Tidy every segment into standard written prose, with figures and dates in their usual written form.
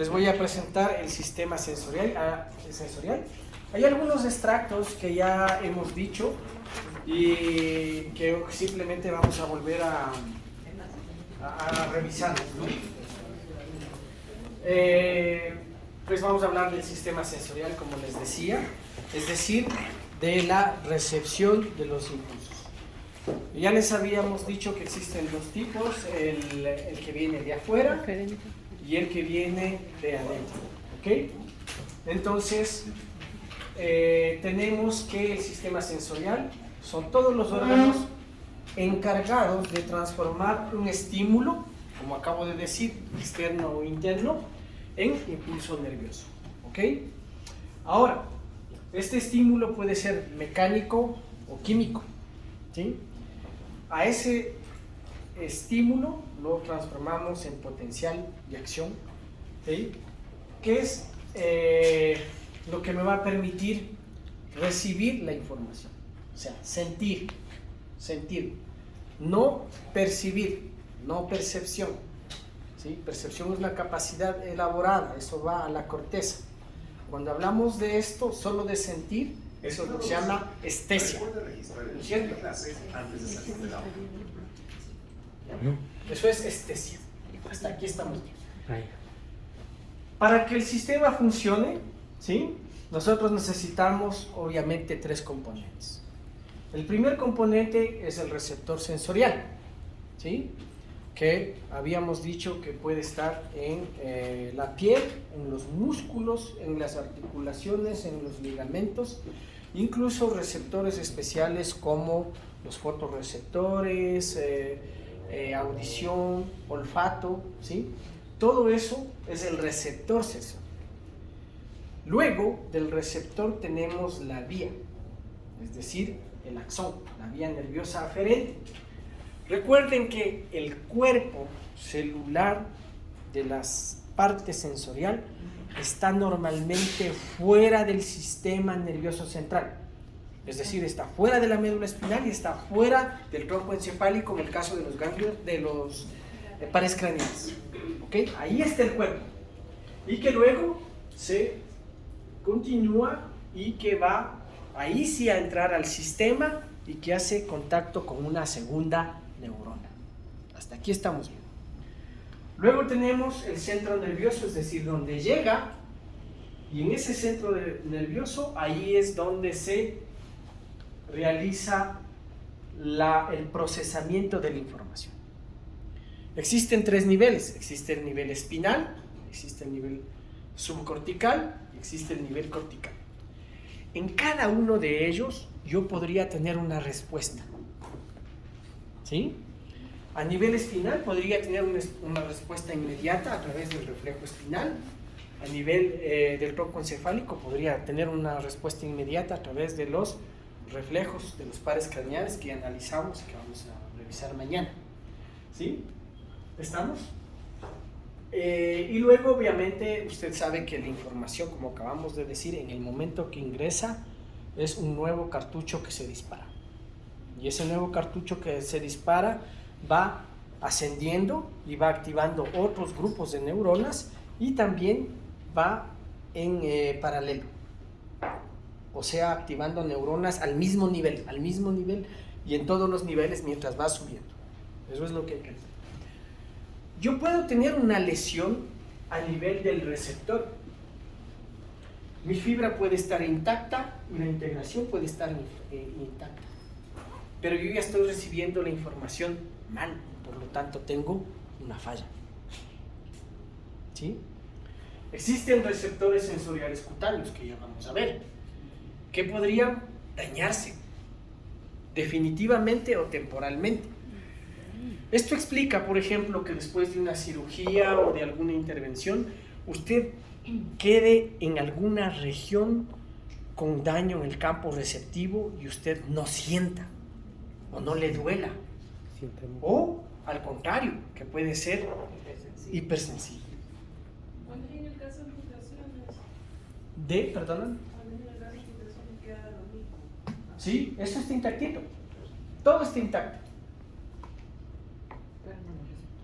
les voy a presentar el sistema sensorial. Hay algunos extractos que ya hemos dicho y que simplemente vamos a volver a revisar, ¿no? Pues vamos a hablar del sistema sensorial, como les decía, es decir, de la recepción de los impulsos. Ya les habíamos dicho que existen dos tipos, el que viene de afuera y el que viene de adentro, ¿ok? Entonces, tenemos que el sistema sensorial son todos los órganos encargados de transformar un estímulo, como acabo de decir, externo o interno, en impulso nervioso, ¿ok? Ahora, este estímulo puede ser mecánico o químico, ¿sí? A ese estímulo lo transformamos en potencial y acción, ¿sí? Que es lo que me va a permitir recibir la información, o sea, sentir, no percibir, no percepción, ¿sí? Percepción es la capacidad elaborada, eso va a la corteza. Cuando hablamos de esto, solo de sentir, eso es lo que se llama estesia, ¿no es cierto? Eso es estesia. Hasta aquí estamos bien. Para que el sistema funcione, ¿sí? Nosotros necesitamos obviamente tres componentes. El primer componente es el receptor sensorial, ¿sí? Que habíamos dicho que puede estar en la piel, en los músculos, en las articulaciones, en los ligamentos, incluso receptores especiales como los fotorreceptores, audición, olfato, ¿sí? Todo eso es el receptor sensorial. Luego del receptor tenemos la vía, es decir, el axón, la vía nerviosa aferente. Recuerden que el cuerpo celular de las partes sensorial está normalmente fuera del sistema nervioso central, es decir, está fuera de la médula espinal y está fuera del tronco encefálico en el caso de los ganglios, de los pares craneales, ¿ok? Ahí está el cuerpo y que luego se continúa y que va ahí sí a entrar al sistema y que hace contacto con una segunda neurona. Hasta aquí estamos bien. Luego tenemos el centro nervioso, es decir, donde llega, y en ese centro nervioso ahí es donde se realiza el procesamiento de la información. Existen tres niveles: existe el nivel espinal, existe el nivel subcortical y existe el nivel cortical. En cada uno de ellos yo podría tener una respuesta, ¿sí? A nivel espinal podría tener una respuesta inmediata a través del reflejo espinal. A nivel del tronco encefálico podría tener una respuesta inmediata a través de los reflejos de los pares craneales que analizamos y que vamos a revisar mañana, ¿sí? ¿Estamos? Y luego obviamente usted sabe que la información, como acabamos de decir, en el momento que ingresa es un nuevo cartucho que se dispara, y ese nuevo cartucho que se dispara va ascendiendo y va activando otros grupos de neuronas y también va en paralelo, o sea, activando neuronas al mismo nivel y en todos los niveles mientras va subiendo. Eso es lo que hay que hacer. Yo puedo tener una lesión a nivel del receptor. Mi fibra puede estar intacta y la integración puede estar intacta, pero yo ya estoy recibiendo la información mal, por lo tanto tengo una falla, ¿sí? Existen receptores sensoriales cutáneos que ya vamos a ver, que podrían dañarse definitivamente o temporalmente. Esto explica, por ejemplo, que después de una cirugía o de alguna intervención, usted quede en alguna región con daño en el campo receptivo y usted no sienta o no le duela, o al contrario, que puede ser hipersensible. En el caso de amputaciones. ¿Perdón? En el caso de amputaciones queda lo mismo. Sí, eso está intactito, todo está intacto,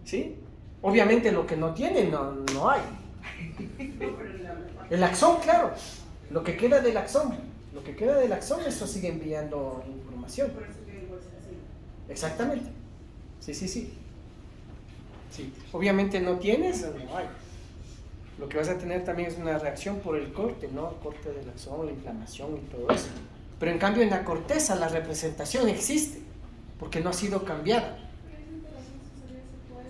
¿sí? Obviamente lo que no tiene no hay, El axón, claro. Lo que queda del axón. Lo que queda del axón, eso sigue enviando información. Por eso que igual se así. Exactamente. Sí. Sí. Obviamente no tienes, no hay. Lo que vas a tener también es una reacción por el corte, ¿no? El corte del axón, la inflamación y todo eso. Pero en cambio en la corteza la representación existe, porque no ha sido cambiada. Pero esa interacción sensorial se puede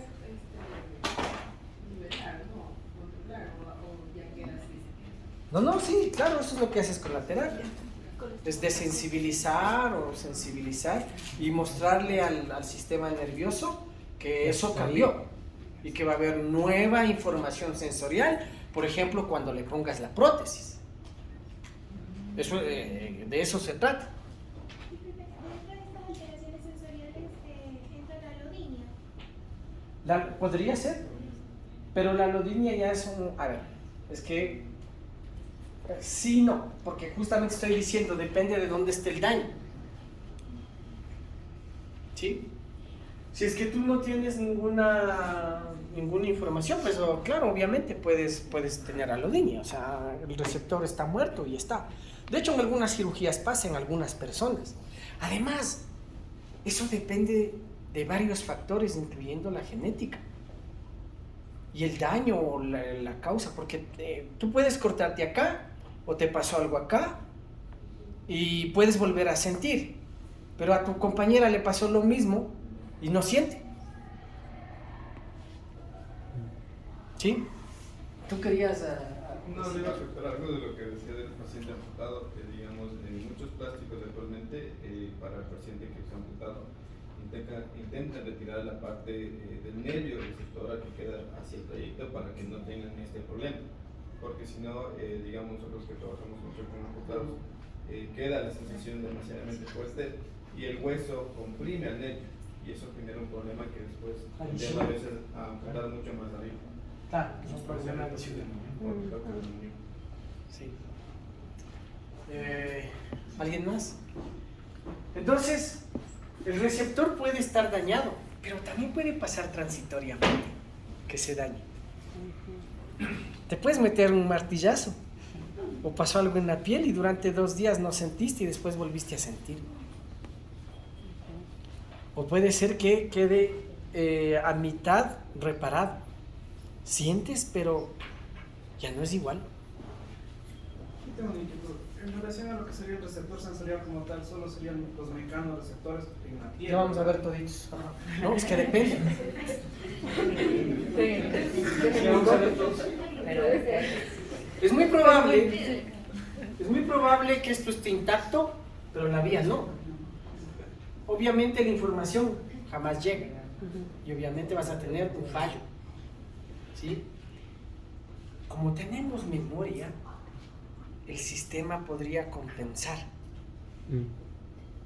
nivelar, ¿no? Controlar o ya queda así. No, sí, claro, eso es lo que haces con la terapia. Es desensibilizar o sensibilizar y mostrarle al sistema nervioso que eso cambió y que va a haber nueva información sensorial, por ejemplo, cuando le pongas la prótesis. Eso, de eso se trata. Dentro de estas alteraciones sensoriales entra la alodinia. Podría ser, pero la alodinia ya es un... A ver, es que sí, no, porque justamente estoy diciendo, depende de dónde esté el daño. ¿Sí? Si es que tú no tienes ninguna información, pues claro, obviamente puedes tener alodinia, o sea, el receptor está muerto y está. De hecho, en algunas cirugías pasa en algunas personas. Además, eso depende de varios factores, incluyendo la genética y el daño o la causa, porque tú puedes cortarte acá o te pasó algo acá y puedes volver a sentir, pero a tu compañera le pasó lo mismo y no siente. ¿Sí? ¿Tú querías...? No, le iba a afectar algo de lo que decía del paciente amputado, que digamos, en muchos plásticos actualmente, para el paciente que está amputado, intentan retirar la parte del nervio receptora que queda hacia el trayecto para que no tengan este problema, porque si no, digamos, nosotros que trabajamos mucho con amputados, queda la sensación demasiadamente fuerte y el hueso comprime al nervio y eso genera un problema que después lleva a veces a amputar mucho más arriba. Claro, es un problema de ciudad. Sí. ¿Alguien más? Entonces, el receptor puede estar dañado, pero también puede pasar transitoriamente que se dañe. Te puedes meter un martillazo o pasó algo en la piel y durante 2 días no sentiste y después volviste a sentir. O puede ser que quede a mitad reparado. Sientes, pero ya no es igual. Tengo una inquietud. En relación a lo que sería el receptor sensorial como tal, solo serían los mecanorreceptores en la piel. Ya vamos a ver toditos. No, es que depende. Ya vamos a ver todos. Es muy probable que esto esté intacto, pero la vía no. Obviamente la información jamás llega y obviamente vas a tener un fallo. ¿Sí? Como tenemos memoria, el sistema podría compensar.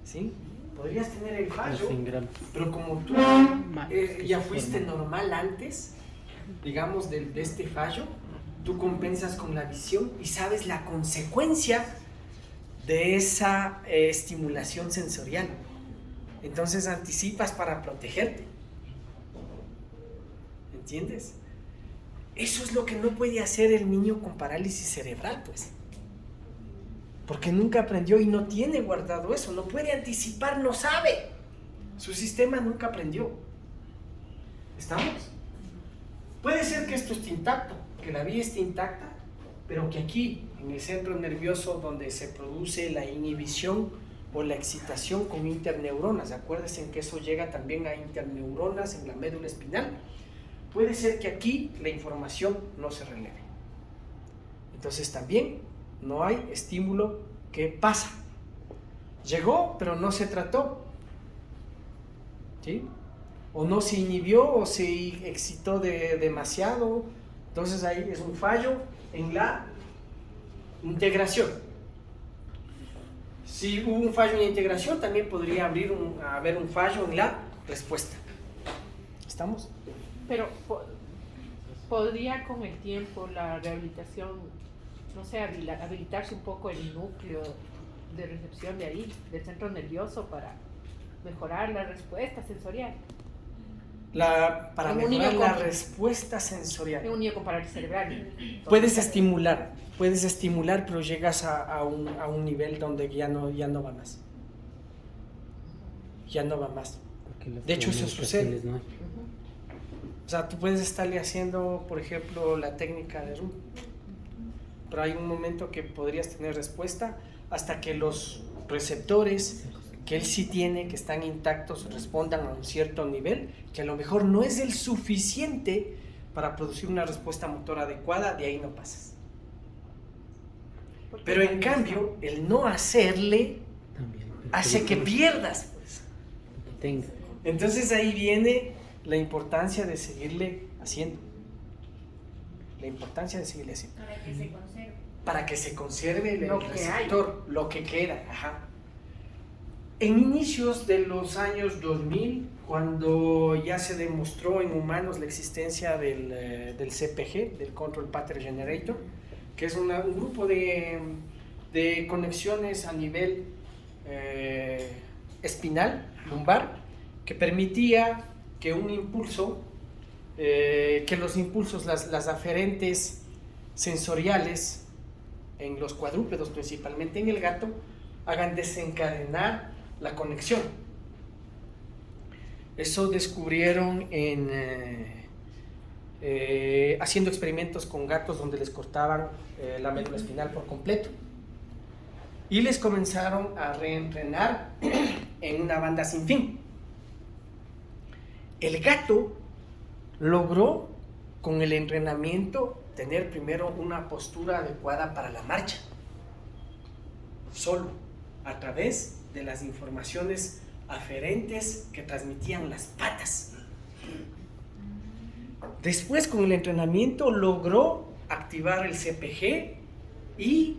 ¿Sí? Podrías tener el fallo, pero como tú ya fuiste normal antes, digamos, de este fallo, tú compensas con la visión y sabes la consecuencia de esa estimulación sensorial. Entonces anticipas para protegerte. ¿Entiendes? Eso es lo que no puede hacer el niño con parálisis cerebral, pues. Porque nunca aprendió y no tiene guardado eso. No puede anticipar, no sabe. Su sistema nunca aprendió. ¿Estamos? Puede ser que esto esté intacto, que la vía esté intacta, pero que aquí, en el centro nervioso donde se produce la inhibición o la excitación con interneuronas, acuérdense que eso llega también a interneuronas en la médula espinal. Puede ser que aquí la información no se releve. Entonces también no hay estímulo que pasa. Llegó, pero no se trató. ¿Sí? O no se inhibió o se excitó demasiado. Entonces ahí es un fallo en la integración. Si hubo un fallo en la integración, también podría haber un fallo en la respuesta. ¿Estamos? Pero podría con el tiempo la rehabilitación, no sé, habilitarse un poco el núcleo de recepción de ahí, del centro nervioso, para mejorar la respuesta sensorial. Para En un mejorar niño la con- respuesta sensorial. En un niño con parálisis cerebral. Puedes estimular, pero llegas a un nivel donde ya no va más. Ya no va más. Porque las De hecho, eso sucede. comunicaciones no hay. Ujú. O sea, tú puedes estarle haciendo, por ejemplo, la técnica de RUM, pero hay un momento que podrías tener respuesta hasta que los receptores que él sí tiene, que están intactos, respondan a un cierto nivel, que a lo mejor no es el suficiente para producir una respuesta motora adecuada, de ahí no pasas. Porque Pero en también cambio, el no hacerle También. hace que pierdas, pues. Que tenga. Entonces ahí viene la importancia de seguirle haciendo. La importancia de seguirle haciendo. Para que se conserve. Para que se conserve el Lo que receptor, lo que queda. Ajá. En inicios de los años 2000, cuando ya se demostró en humanos la existencia del CPG, del Control Pattern Generator, que es un grupo de conexiones a nivel espinal, lumbar, que permitía que un impulso, que los impulsos, las aferentes sensoriales, en los cuadrúpedos, principalmente en el gato, hagan desencadenar la conexión. Eso descubrieron haciendo experimentos con gatos donde les cortaban la médula espinal por completo y les comenzaron a reentrenar en una banda sin fin. El gato logró con el entrenamiento tener primero una postura adecuada para la marcha, solo a través de las informaciones aferentes que transmitían las patas. Después, con el entrenamiento, logró activar el CPG y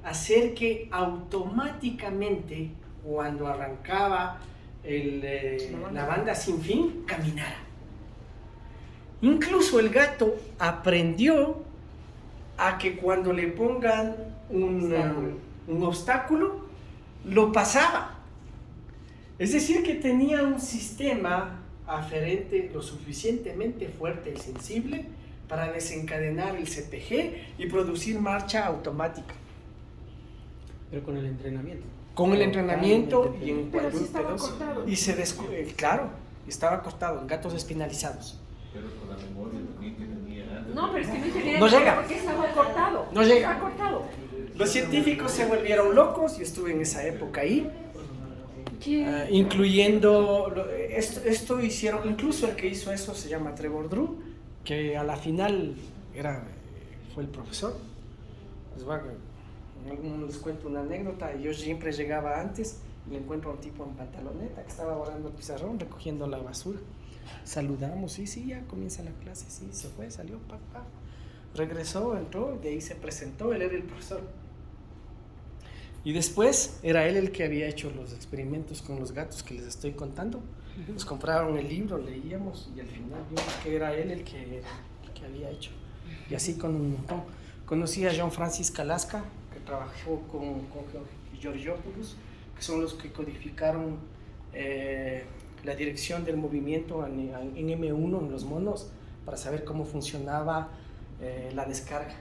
hacer que automáticamente, cuando arrancaba la banda sin fin, caminara. Incluso el gato aprendió a que cuando le pongan un obstáculo, lo pasaba. Es decir, que tenía un sistema aferente lo suficientemente fuerte y sensible para desencadenar el CPG y producir marcha automática. Pero con el entrenamiento. Con el entrenamiento y en Pero sí estaba cuadrúpedos. cortado. Y se claro, estaba cortado en gatos espinalizados. Pero con la memoria también que tenía antes. No, pero es que no se No llega. porque estaba cortado. No llega. Estaba cortado. Los científicos se volvieron locos, yo estuve en esa época ahí, incluyendo, esto hicieron, incluso el que hizo eso se llama Trevor Drew, que a la final fue el profesor. Les cuento una anécdota, yo siempre llegaba antes y le encuentro a un tipo en pantaloneta que estaba borrando el pizarrón, recogiendo la basura. Saludamos, sí, ya comienza la clase, sí, se fue, salió, papá. Regresó, entró, y de ahí se presentó, él era el profesor. Y después era él el que había hecho los experimentos con los gatos que les estoy contando. Nos compraron el libro, leíamos y al final vimos que era él el que había hecho. Y así con un montón. Conocí a John Francis Kalaska, que trabajó con Georgiopoulos, que son los que codificaron la dirección del movimiento en M1 en los monos para saber cómo funcionaba la descarga,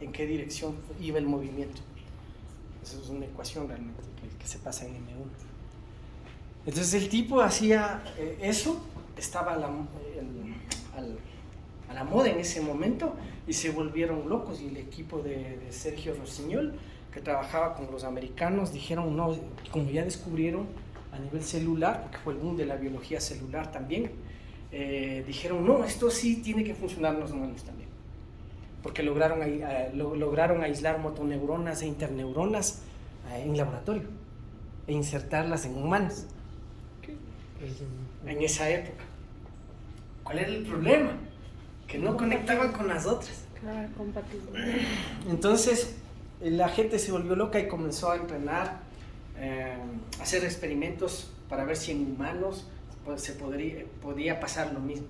en qué dirección iba el movimiento. Eso es una ecuación realmente que se pasa en M1. Entonces el tipo hacía eso, estaba a la moda en ese momento y se volvieron locos, y el equipo de Sergio Rossignol, que trabajaba con los americanos, dijeron no, como ya descubrieron a nivel celular, porque fue el boom de la biología celular también, dijeron no, esto sí tiene que funcionar en los humanos también, porque lograron aislar motoneuronas e interneuronas en laboratorio e insertarlas en humanos en esa época. ¿Cuál era el problema? Que no conectaban con las otras. Claro, compatible. Entonces la gente se volvió loca y comenzó a entrenar, a hacer experimentos para ver si en humanos podía pasar lo mismo.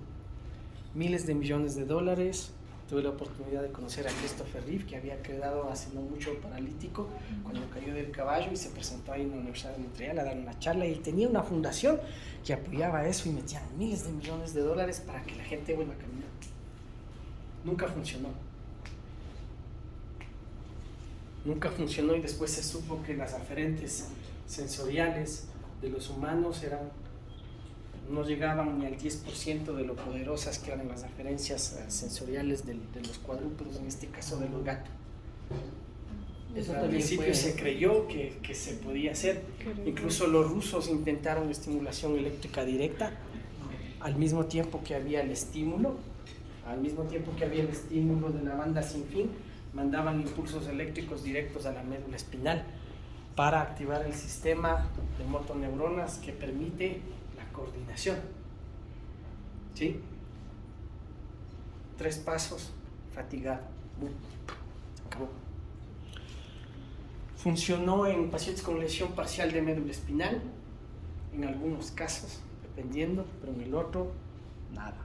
Miles de millones de dólares, Tuve la oportunidad de conocer a Christopher Reeve, que había quedado hace no mucho paralítico cuando cayó del caballo y se presentó ahí en la Universidad de Montreal a dar una charla, y tenía una fundación que apoyaba eso y metían miles de millones de dólares para que la gente vuelva a caminar. Nunca funcionó. Nunca funcionó, y después se supo que las aferentes sensoriales de los humanos no llegaban ni al 10% de lo poderosas que eran las aferencias sensoriales de los cuadrúpedos, en este caso de los gatos. Eso Al también principio fue- se creyó que se podía hacer. Incluso los rusos intentaron estimulación eléctrica directa al mismo tiempo que había el estímulo. Al mismo tiempo que había el estímulo de la banda sin fin, mandaban impulsos eléctricos directos a la médula espinal para activar el sistema de motoneuronas que permite la coordinación. ¿Sí? 3 pasos, fatigado. ¡Bum! Se acabó. Funcionó en pacientes con lesión parcial de médula espinal, en algunos casos, dependiendo, pero en el otro, nada.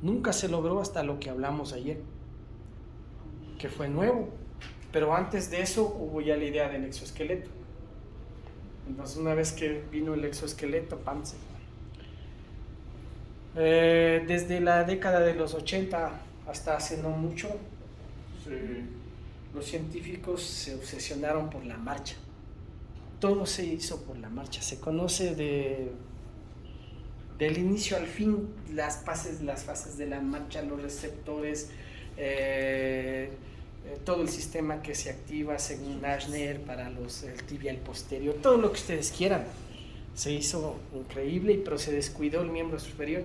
Nunca se logró hasta lo que hablamos ayer, que fue nuevo, pero antes de eso hubo ya la idea del exoesqueleto. Entonces, una vez que vino el exoesqueleto, ¡pam! Se fue. Desde la década de los 80 hasta hace no mucho, los científicos se obsesionaron por la marcha. Todo se hizo por la marcha. Se conoce del inicio al fin las fases de la marcha, los receptores, todo el sistema que se activa según Ashner para el tibial posterior, todo lo que ustedes quieran. Se hizo increíble, pero se descuidó el miembro superior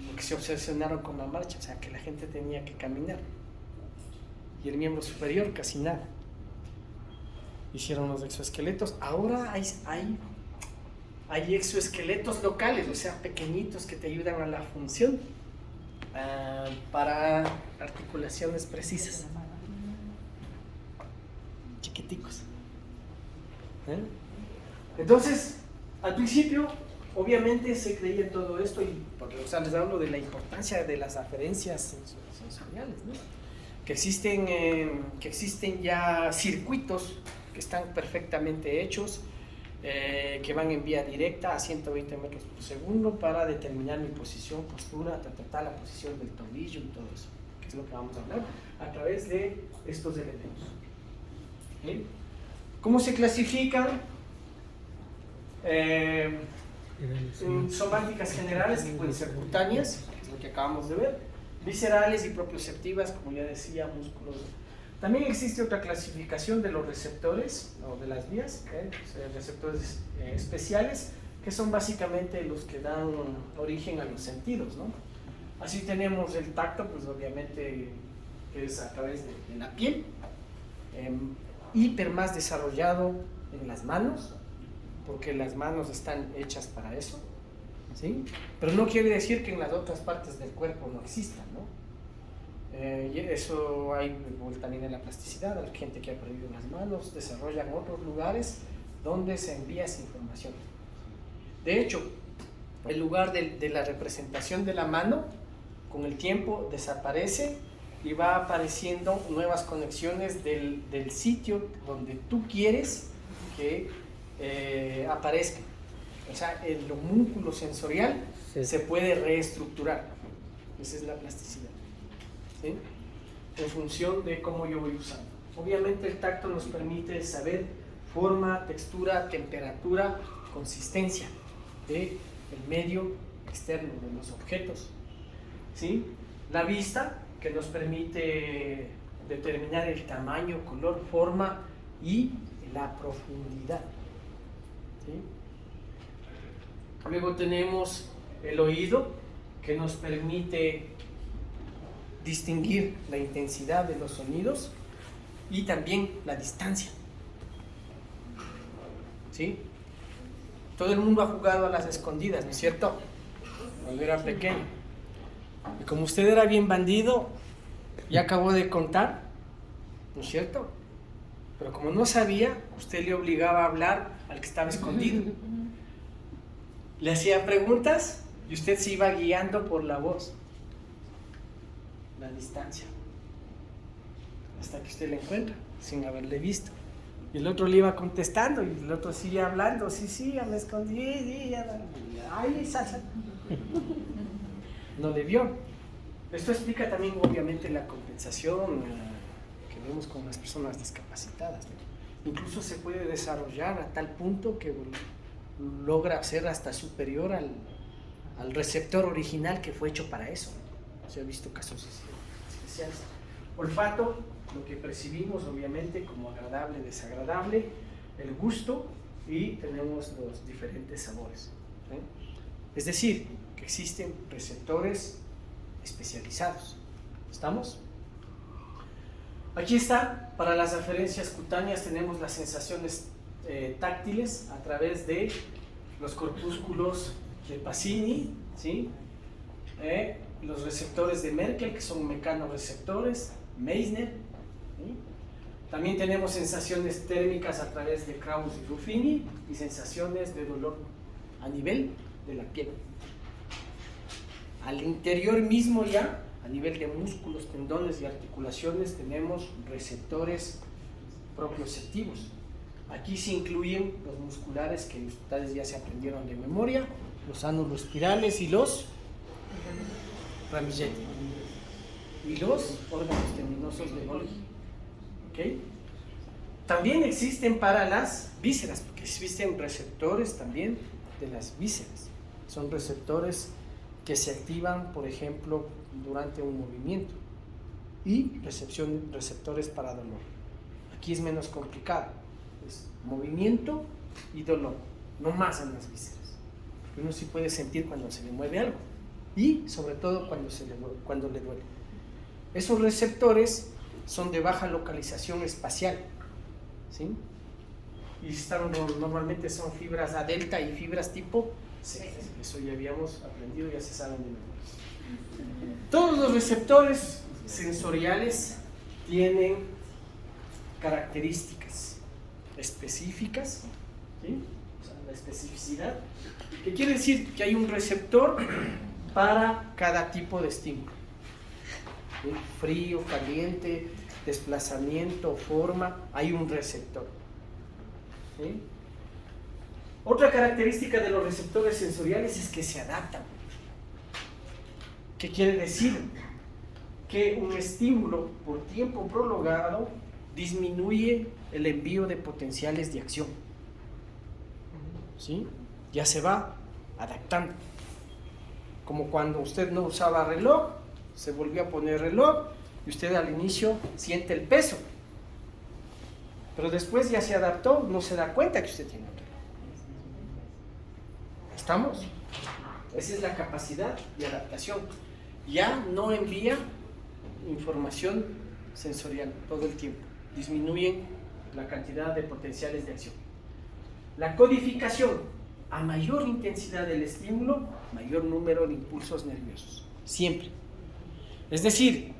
porque se obsesionaron con la marcha, o sea que la gente tenía que caminar, y el miembro superior casi nada. Hicieron los exoesqueletos. Ahora hay exoesqueletos locales, o sea, pequeñitos, que te ayudan a la función para articulaciones precisas. Chiquiticos. Entonces, al principio, obviamente se creía en todo esto, y porque, o sea, les hablo de la importancia de las aferencias sensoriales, ¿no? Que existen ya circuitos que están perfectamente hechos, que van en vía directa a 120 metros por segundo para determinar mi posición, postura, la posición del tobillo y todo eso, que es lo que vamos a hablar a través de estos elementos. ¿Sí? ¿Cómo se clasifican? Somáticas generales, que pueden ser cutáneas, que es lo que acabamos de ver, viscerales y propioceptivas, como ya decía, músculos. También existe otra clasificación de los receptores, o de las vías, receptores especiales, que son básicamente los que dan origen a los sentidos, ¿no? Así tenemos el tacto, pues obviamente es a través de la piel, hiper más desarrollado en las manos, porque las manos están hechas para eso, ¿sí? Pero no quiere decir que en las otras partes del cuerpo no existan, ¿no? Y eso hay también en la plasticidad. La gente que ha perdido las manos desarrollan otros lugares donde se envía esa información. De hecho, el lugar de la representación de la mano con el tiempo desaparece y va apareciendo nuevas conexiones del sitio donde tú quieres que aparezca. O sea, el homúnculo sensorial se puede reestructurar. Esa es la plasticidad, ¿sí? En función de cómo yo voy usando. Obviamente el tacto nos permite saber forma, textura, temperatura, consistencia del medio externo de los objetos, ¿sí? La vista, que nos permite determinar el tamaño, color, forma y la profundidad, ¿sí? Luego tenemos el oído, que nos permite distinguir la intensidad de los sonidos y también la distancia, ¿sí? Todo el mundo ha jugado a las escondidas, ¿no es cierto? Cuando era pequeño. Y como usted era bien bandido, ya acabó de contar, ¿no es cierto? Pero como no sabía, usted le obligaba a hablar al que estaba escondido. Le hacía preguntas y usted se iba guiando por la voz. la distancia. Hasta que usted le encuentra, sin haberle visto. Y el otro le iba contestando, y el otro sigue hablando, sí, ya me escondí, sí, ya, ay, salsa. No le vio. Esto explica también, obviamente, la compensación que vemos con las personas discapacitadas, ¿no? Incluso se puede desarrollar a tal punto que logra ser hasta superior al receptor original que fue hecho para eso. Se ha visto casos especiales. Olfato, lo que percibimos obviamente como agradable, desagradable, el gusto, y tenemos los diferentes sabores, ¿sí? Es decir, que existen receptores especializados. ¿Estamos? Aquí está, para las referencias cutáneas tenemos las sensaciones táctiles a través de los corpúsculos de Pacini, ¿sí? Los receptores de Merkel, que son mecanorreceptores, Meissner, ¿sí? También tenemos sensaciones térmicas a través de Krauss y Ruffini, y sensaciones de dolor a nivel de la piel. Al interior mismo ya, a nivel de músculos, tendones y articulaciones, tenemos receptores propioceptivos. Aquí se incluyen los musculares que ustedes ya se aprendieron de memoria, los anuloespirales y los Ramilleti, y los órganos tendinosos de Golgi. ¿Okay? También existen para las vísceras, porque existen receptores también de las vísceras. Son receptores que se activan, por ejemplo, durante un movimiento, y receptores para dolor. Aquí es menos complicado, es movimiento y dolor, no más en las vísceras. Uno sí puede sentir cuando se le mueve algo, y sobre todo cuando le duele. Esos receptores son de baja localización espacial, ¿sí? Y normalmente son fibras A delta y fibras tipo C. Eso ya habíamos aprendido, ya se saben de memoria. Todos los receptores sensoriales tienen características específicas, ¿sí? O sea, la especificidad, que quiere decir que hay un receptor para cada tipo de estímulo, ¿sí? Frío, caliente, desplazamiento, forma, hay un receptor, ¿sí? Otra característica de los receptores sensoriales es que se adaptan. ¿Qué quiere decir? Que un estímulo por tiempo prolongado disminuye el envío de potenciales de acción, ¿sí? Ya se va adaptando. Como cuando usted no usaba reloj, se volvió a poner reloj y usted al inicio siente el peso, pero después ya se adaptó, no se da cuenta que usted tiene un reloj. ¿Estamos? Esa es la capacidad de adaptación. Ya no envía información sensorial todo el tiempo, disminuyen la cantidad de potenciales de acción. La codificación: a mayor intensidad del estímulo, mayor número de impulsos nerviosos, siempre. Es decir,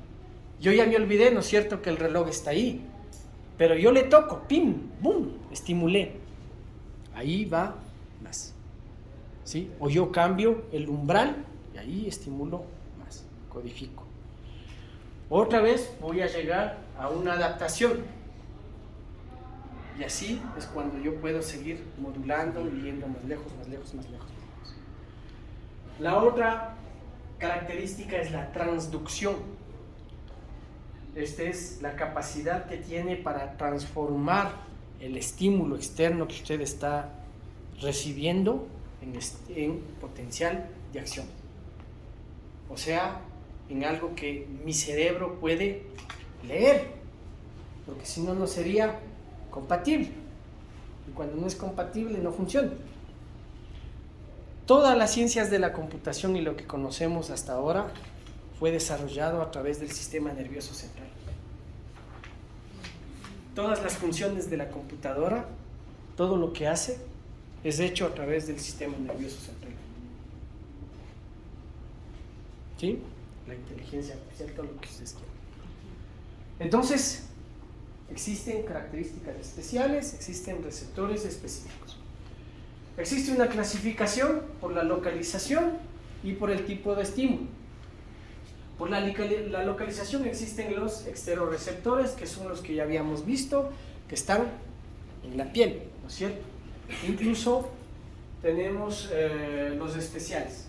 yo ya me olvidé, ¿no es cierto?, que el reloj está ahí, pero yo le toco, pim, boom, estimulé, ahí va más, ¿sí? O yo cambio el umbral y ahí estimulo más, codifico. Otra vez voy a llegar a una adaptación, y así es cuando yo puedo seguir modulando y yendo más lejos, más lejos, más lejos, más lejos. La otra característica es la transducción. Esta es la capacidad que tiene para transformar el estímulo externo que usted está recibiendo en potencial de acción. O sea, en algo que mi cerebro puede leer, porque si no, no sería compatible. Y cuando no es compatible, no funciona. Todas las ciencias de la computación y lo que conocemos hasta ahora fue desarrollado a través del sistema nervioso central. Todas las funciones de la computadora, todo lo que hace, es hecho a través del sistema nervioso central. ¿Sí? La inteligencia artificial, todo lo que ustedes quieran. Entonces, existen características especiales, existen receptores específicos. Existe una clasificación por la localización y por el tipo de estímulo. Por la localización existen los esteroreceptores, que son los que ya habíamos visto, que están en la piel, ¿no es cierto? Incluso tenemos los especiales,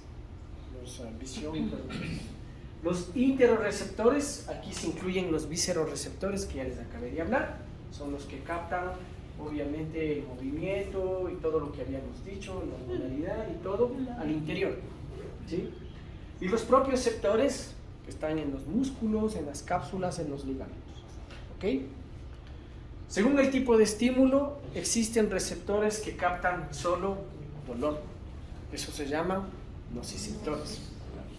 los interoreceptores. Aquí se incluyen los visceroreceptores que ya les acabé de hablar, son los que captan obviamente el movimiento y todo lo que habíamos dicho, la modalidad y todo al interior, ¿sí? Y los propioceptores, que están en los músculos, en las cápsulas, en los ligamentos, ¿ok? Según el tipo de estímulo, existen receptores que captan solo dolor. Eso se llaman nociceptores,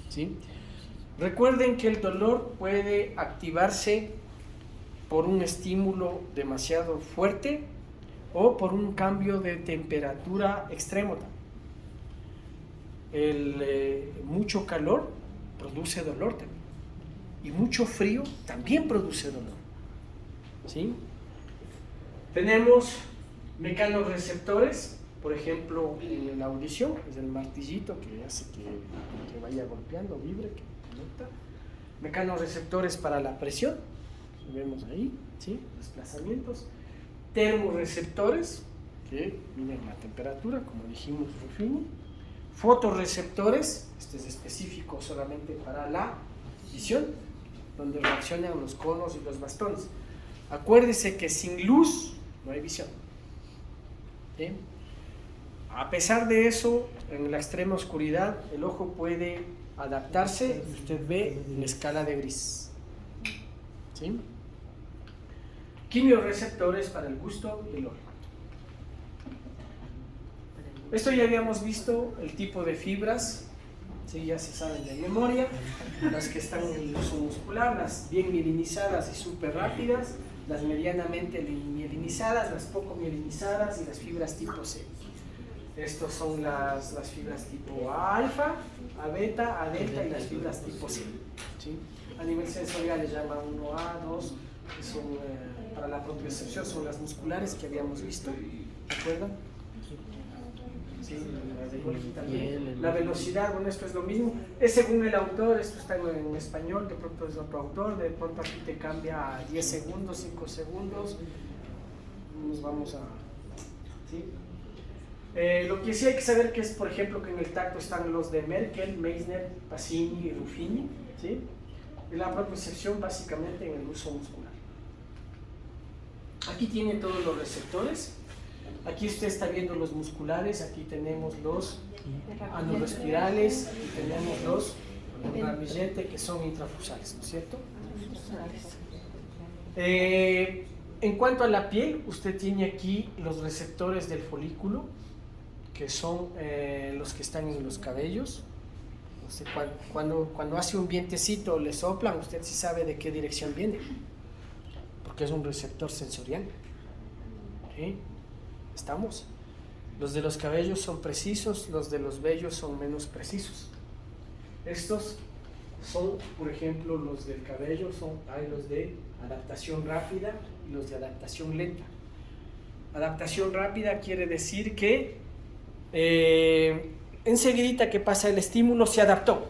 ¿sí? Recuerden que el dolor puede activarse por un estímulo demasiado fuerte o por un cambio de temperatura extremo. Mucho calor produce dolor también, y mucho frío también produce dolor, ¿sí? Tenemos mecanorreceptores, por ejemplo, en la audición, es el martillito que hace que vaya golpeando, vibre, que conecta. Mecanorreceptores para la presión, lo vemos ahí, ¿sí? Desplazamientos. Termorreceptores, que miden la temperatura, como dijimos, Ruffini. Fotorreceptores, este es específico solamente para la visión, donde reaccionan los conos y los bastones. Acuérdese que sin luz no hay visión, ¿sí? A pesar de eso, en la extrema oscuridad, el ojo puede adaptarse, usted ve la escala de gris, ¿sí? Quimiorreceptores para el gusto y el olfato. Esto ya habíamos visto, el tipo de fibras, ¿sí? Ya se saben de memoria, las que están en el uso muscular, las bien mielinizadas y súper rápidas, las medianamente mielinizadas, las poco mielinizadas y las fibras tipo C. Estos son las fibras tipo alfa, a beta, a delta y las fibras tipo C, ¿sí? A nivel sensorial les llaman 1A, 2, que son para la propiocepción, son las musculares que habíamos visto, ¿de acuerdo? Sí, también. La velocidad, bueno, esto es lo mismo, es según el autor, esto está en español, de pronto es otro autor, de pronto aquí te cambia a 10 segundos, 5 segundos, nos vamos a... ¿sí? Lo que sí hay que saber que es, por ejemplo, que en el tacto están los de Merkel, Meissner, Pacini y Ruffini, ¿sí? Y la propiocepción básicamente en el uso muscular. Aquí tiene todos los receptores. Aquí usted está viendo los musculares, aquí tenemos los anorespirales y tenemos los ramillete, que son intrafusales, ¿no es cierto? En cuanto a la piel, usted tiene aquí los receptores del folículo, que son los que están en los cabellos. Usted, cuando hace un vientecito, le soplan, usted sí sabe de qué dirección viene, porque es un receptor sensorial, ¿sí? ¿Estamos? Los de los cabellos son precisos, los de los vellos son menos precisos. Estos son, por ejemplo, los del cabello, hay los de adaptación rápida y los de adaptación lenta. Adaptación rápida quiere decir que enseguidita que pasa el estímulo se adaptó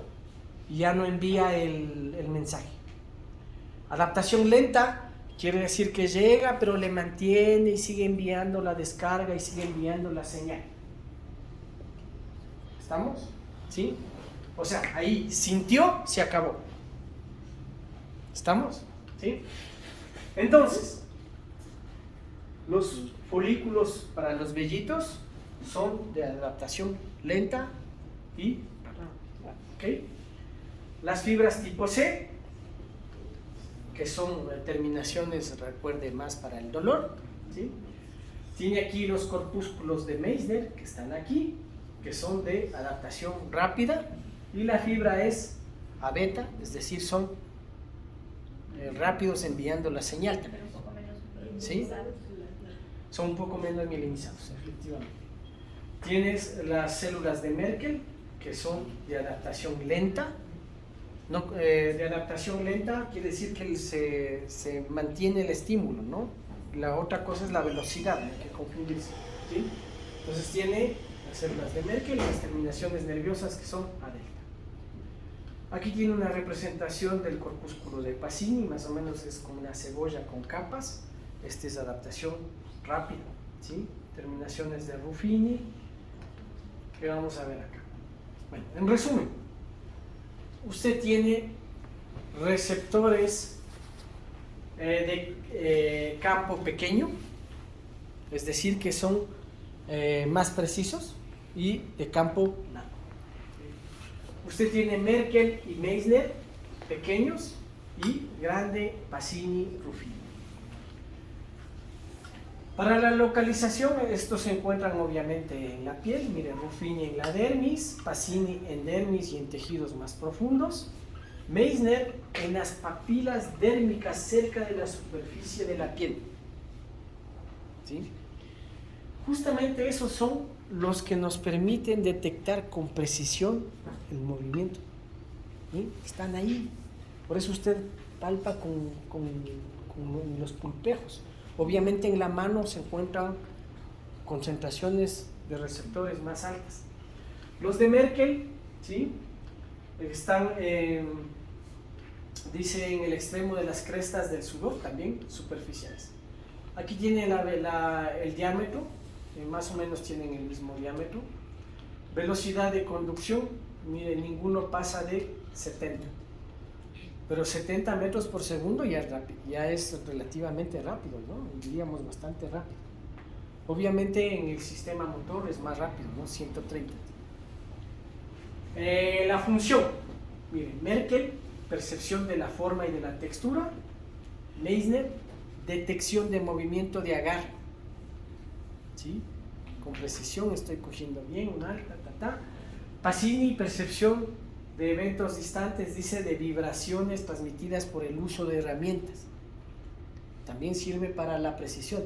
y ya no envía el mensaje. Adaptación lenta quiere decir que llega, pero le mantiene y sigue enviando la descarga y sigue enviando la señal. ¿Estamos? ¿Sí? O sea, ahí sintió, se acabó. ¿Estamos? ¿Sí? Entonces, los folículos para los vellitos son de adaptación lenta y rápida. ¿Ok? Las fibras tipo C, que son terminaciones, recuerde, más para el dolor, ¿sí? Tiene aquí los corpúsculos de Meissner, que están aquí, que son de adaptación rápida, y la fibra es a beta, es decir, son rápidos enviando la señal también, ¿sí? Son un poco menos mielinizados, efectivamente. Tienes las células de Merkel, que son de adaptación lenta. No, de adaptación lenta quiere decir que se mantiene el estímulo, ¿no? La otra cosa es la velocidad, no hay que confundirse, ¿sí? Entonces tiene las células de Merkel y las terminaciones nerviosas que son a delta. Aquí tiene una representación del corpúsculo de Pacini, más o menos es como una cebolla con capas. Esta es adaptación rápida, ¿sí? Terminaciones de Ruffini, que vamos a ver acá. Bueno, en resumen, usted tiene receptores de campo pequeño, es decir, que son más precisos, y de campo largo. Usted tiene Merkel y Meissner pequeños y grande Pacini, Ruffini. Para la localización, estos se encuentran obviamente en la piel. Miren, Ruffini en la dermis, Pacini en dermis y en tejidos más profundos. Meissner en las papilas dérmicas cerca de la superficie de la piel. ¿Sí? Justamente esos son los que nos permiten detectar con precisión el movimiento. ¿Sí? Están ahí. Por eso usted palpa con los pulpejos. Obviamente en la mano se encuentran concentraciones de receptores más altas. Los de Merkel, ¿sí? Están, dice, en el extremo de las crestas del sudor, también superficiales. Aquí tiene el diámetro, más o menos tienen el mismo diámetro. Velocidad de conducción, mire, ninguno pasa de 70. Pero 70 metros por segundo ya es rápido, ya es relativamente rápido, ¿no? Diríamos bastante rápido. Obviamente en el sistema motor es más rápido, ¿no? 130. La función, miren, Merkel, percepción de la forma y de la textura. Meissner, detección de movimiento de agarre. ¿Sí? Con precisión, estoy cogiendo bien, un alta, Pacini, percepción de eventos distantes, dice, de vibraciones transmitidas por el uso de herramientas. También sirve para la precisión,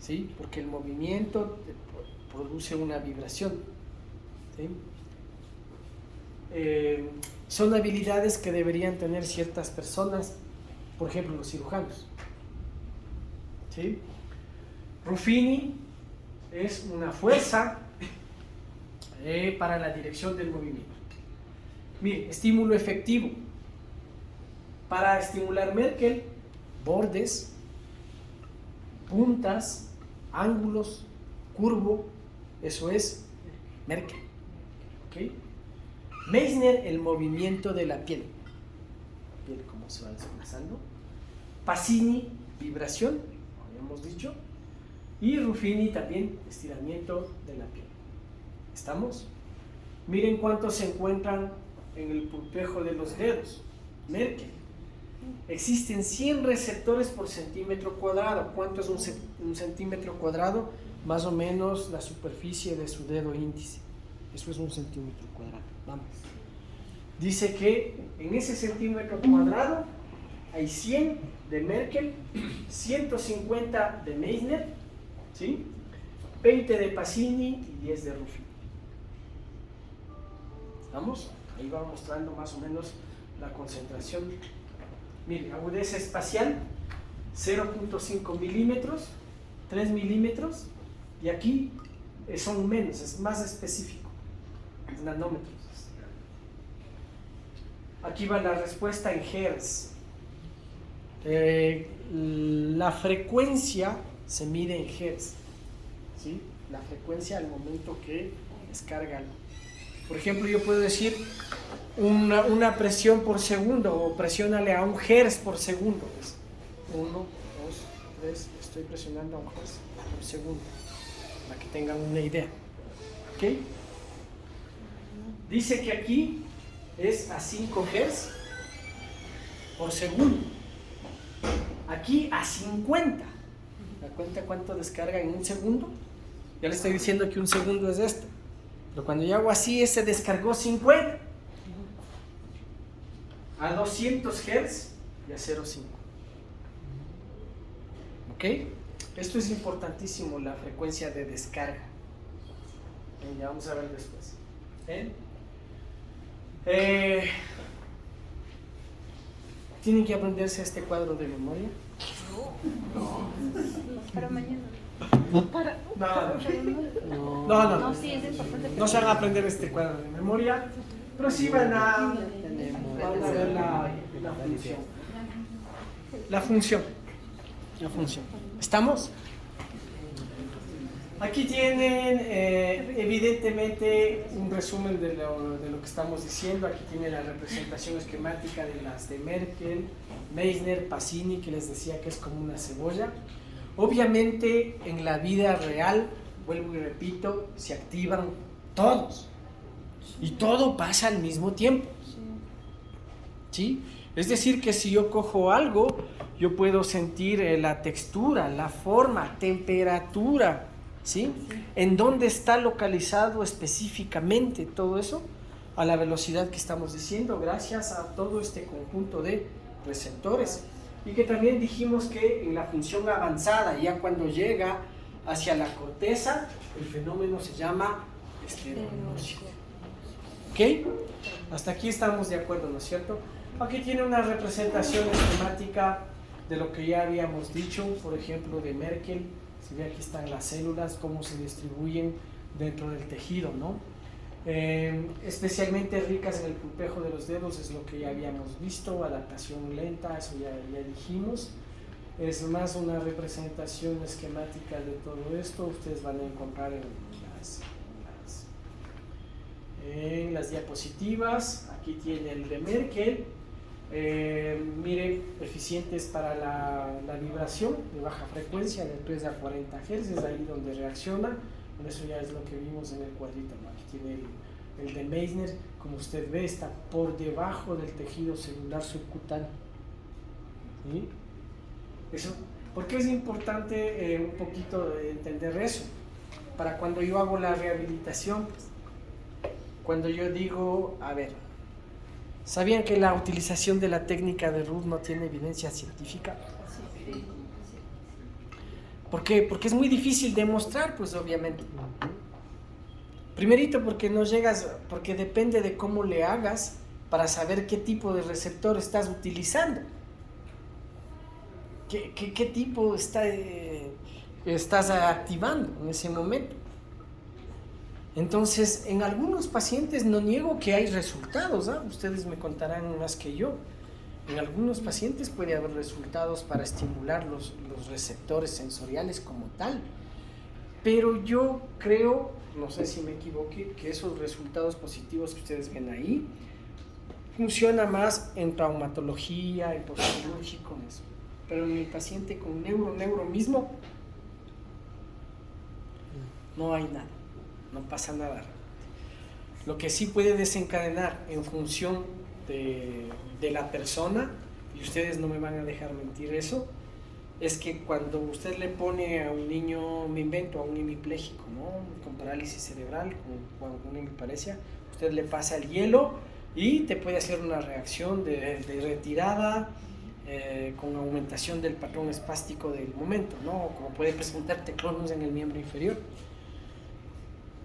¿sí? Porque el movimiento produce una vibración, ¿sí? Son habilidades que deberían tener ciertas personas, por ejemplo los cirujanos, ¿sí? Ruffini es una fuerza para la dirección del movimiento. Mire, estímulo efectivo. Para estimular Merkel, bordes, puntas, ángulos, curvo, eso es Merkel. ¿Okay? Meissner, el movimiento de la piel. Piel como se va desplazando. Pacini, vibración, habíamos dicho. Y Ruffini también, estiramiento de la piel. ¿Estamos? Miren cuántos se encuentran en el pulpejo de los dedos. Merkel. Existen 100 receptores por centímetro cuadrado. ¿Cuánto es un centímetro cuadrado? Más o menos la superficie de su dedo índice. Eso es un centímetro cuadrado. Vamos. Dice que en ese centímetro cuadrado hay 100 de Merkel, 150 de Meissner, ¿sí? 20 de Pacini y 10 de Ruffini. ¿Vamos? Ahí va mostrando más o menos la concentración. Mire, agudeza espacial, 0.5 milímetros, 3 milímetros, y aquí son menos, es más específico, nanómetros. Aquí va la respuesta en Hertz. La frecuencia se mide en Hertz, ¿sí? La frecuencia al momento que descarga algo. Por ejemplo, yo puedo decir una presión por segundo, o presiónale a 1 Hz por segundo. 1, 2, 3, estoy presionando a 1 Hz por segundo, para que tengan una idea. ¿Ok? Dice que aquí es a 5 Hz por segundo. Aquí a 50. ¿Da cuenta cuánto descarga en un segundo? Ya le estoy diciendo que un segundo es esto. Pero cuando yo hago así, ese descargó 50. A 200 Hz y a 0,5. ¿Ok? Esto es importantísimo, la frecuencia de descarga. Ya vamos a ver después. ¿Tienen que aprenderse este cuadro de memoria? Para mañana. No, Sí, es importante. no se van a aprender este cuadro de memoria, Pero sí van a Tenemos. ver la función. La función. ¿Estamos? Aquí tienen evidentemente un resumen de lo que estamos diciendo. Aquí tienen la representación esquemática de las de Merkel, Meissner, Pacini, que les decía que es como una cebolla. Obviamente en la vida real, vuelvo y repito, se activan todos y todo pasa al mismo tiempo. ¿Sí? Es decir, que si yo cojo algo, yo puedo sentir la textura, la forma, temperatura, ¿sí? En dónde está localizado específicamente todo eso a la velocidad que estamos diciendo, gracias a todo este conjunto de receptores. Y que también dijimos que en la función avanzada, ya cuando llega hacia la corteza, el fenómeno se llama estereognosis. ¿Ok? Hasta aquí estamos de acuerdo, ¿no es cierto? Aquí tiene una representación esquemática de lo que ya habíamos dicho, por ejemplo, de Merkel. Si ve, aquí están las células, cómo se distribuyen dentro del tejido, ¿no? Especialmente ricas en el pulpejo de los dedos, es lo que ya habíamos visto, adaptación lenta, eso ya dijimos. Es más una representación esquemática de todo esto, ustedes van a encontrar en las diapositivas. Aquí tiene el de Merkel. Mire, eficientes para la vibración de baja frecuencia de 3 a 40 Hz, es ahí donde reacciona. Eso ya es lo que vimos en el cuadrito, ¿no? Aquí tiene el de Meissner, como usted ve, está por debajo del tejido celular subcutáneo. ¿Sí? Eso, ¿por qué es importante un poquito entender eso? Para cuando yo hago la rehabilitación, cuando yo digo, a ver, ¿sabían que la utilización de la técnica de Ruth no tiene evidencia científica? ¿Por qué? Porque es muy difícil demostrar, pues obviamente. Primerito porque no llegas, porque depende de cómo le hagas para saber qué tipo de receptor estás utilizando. ¿Qué tipo estás activando en ese momento? Entonces, en algunos pacientes no niego que hay resultados, ¿eh? Ustedes me contarán más que yo. En algunos pacientes puede haber resultados para estimular los receptores sensoriales como tal, pero yo creo, no sé si me equivoqué, que esos resultados positivos que ustedes ven ahí funciona más en traumatología, en postquirúrgico, en eso. Pero en el paciente con neuro mismo no hay nada, no pasa nada. Lo que sí puede desencadenar en función de la persona, y ustedes no me van a dejar mentir eso, es que cuando usted le pone a un niño, me invento, a un hemipléjico, ¿no? Con parálisis cerebral, con una hemiparesia, usted le pasa el hielo y te puede hacer una reacción de retirada, con aumentación del patrón espástico del momento, ¿no? Como puede presentarte clonus en el miembro inferior.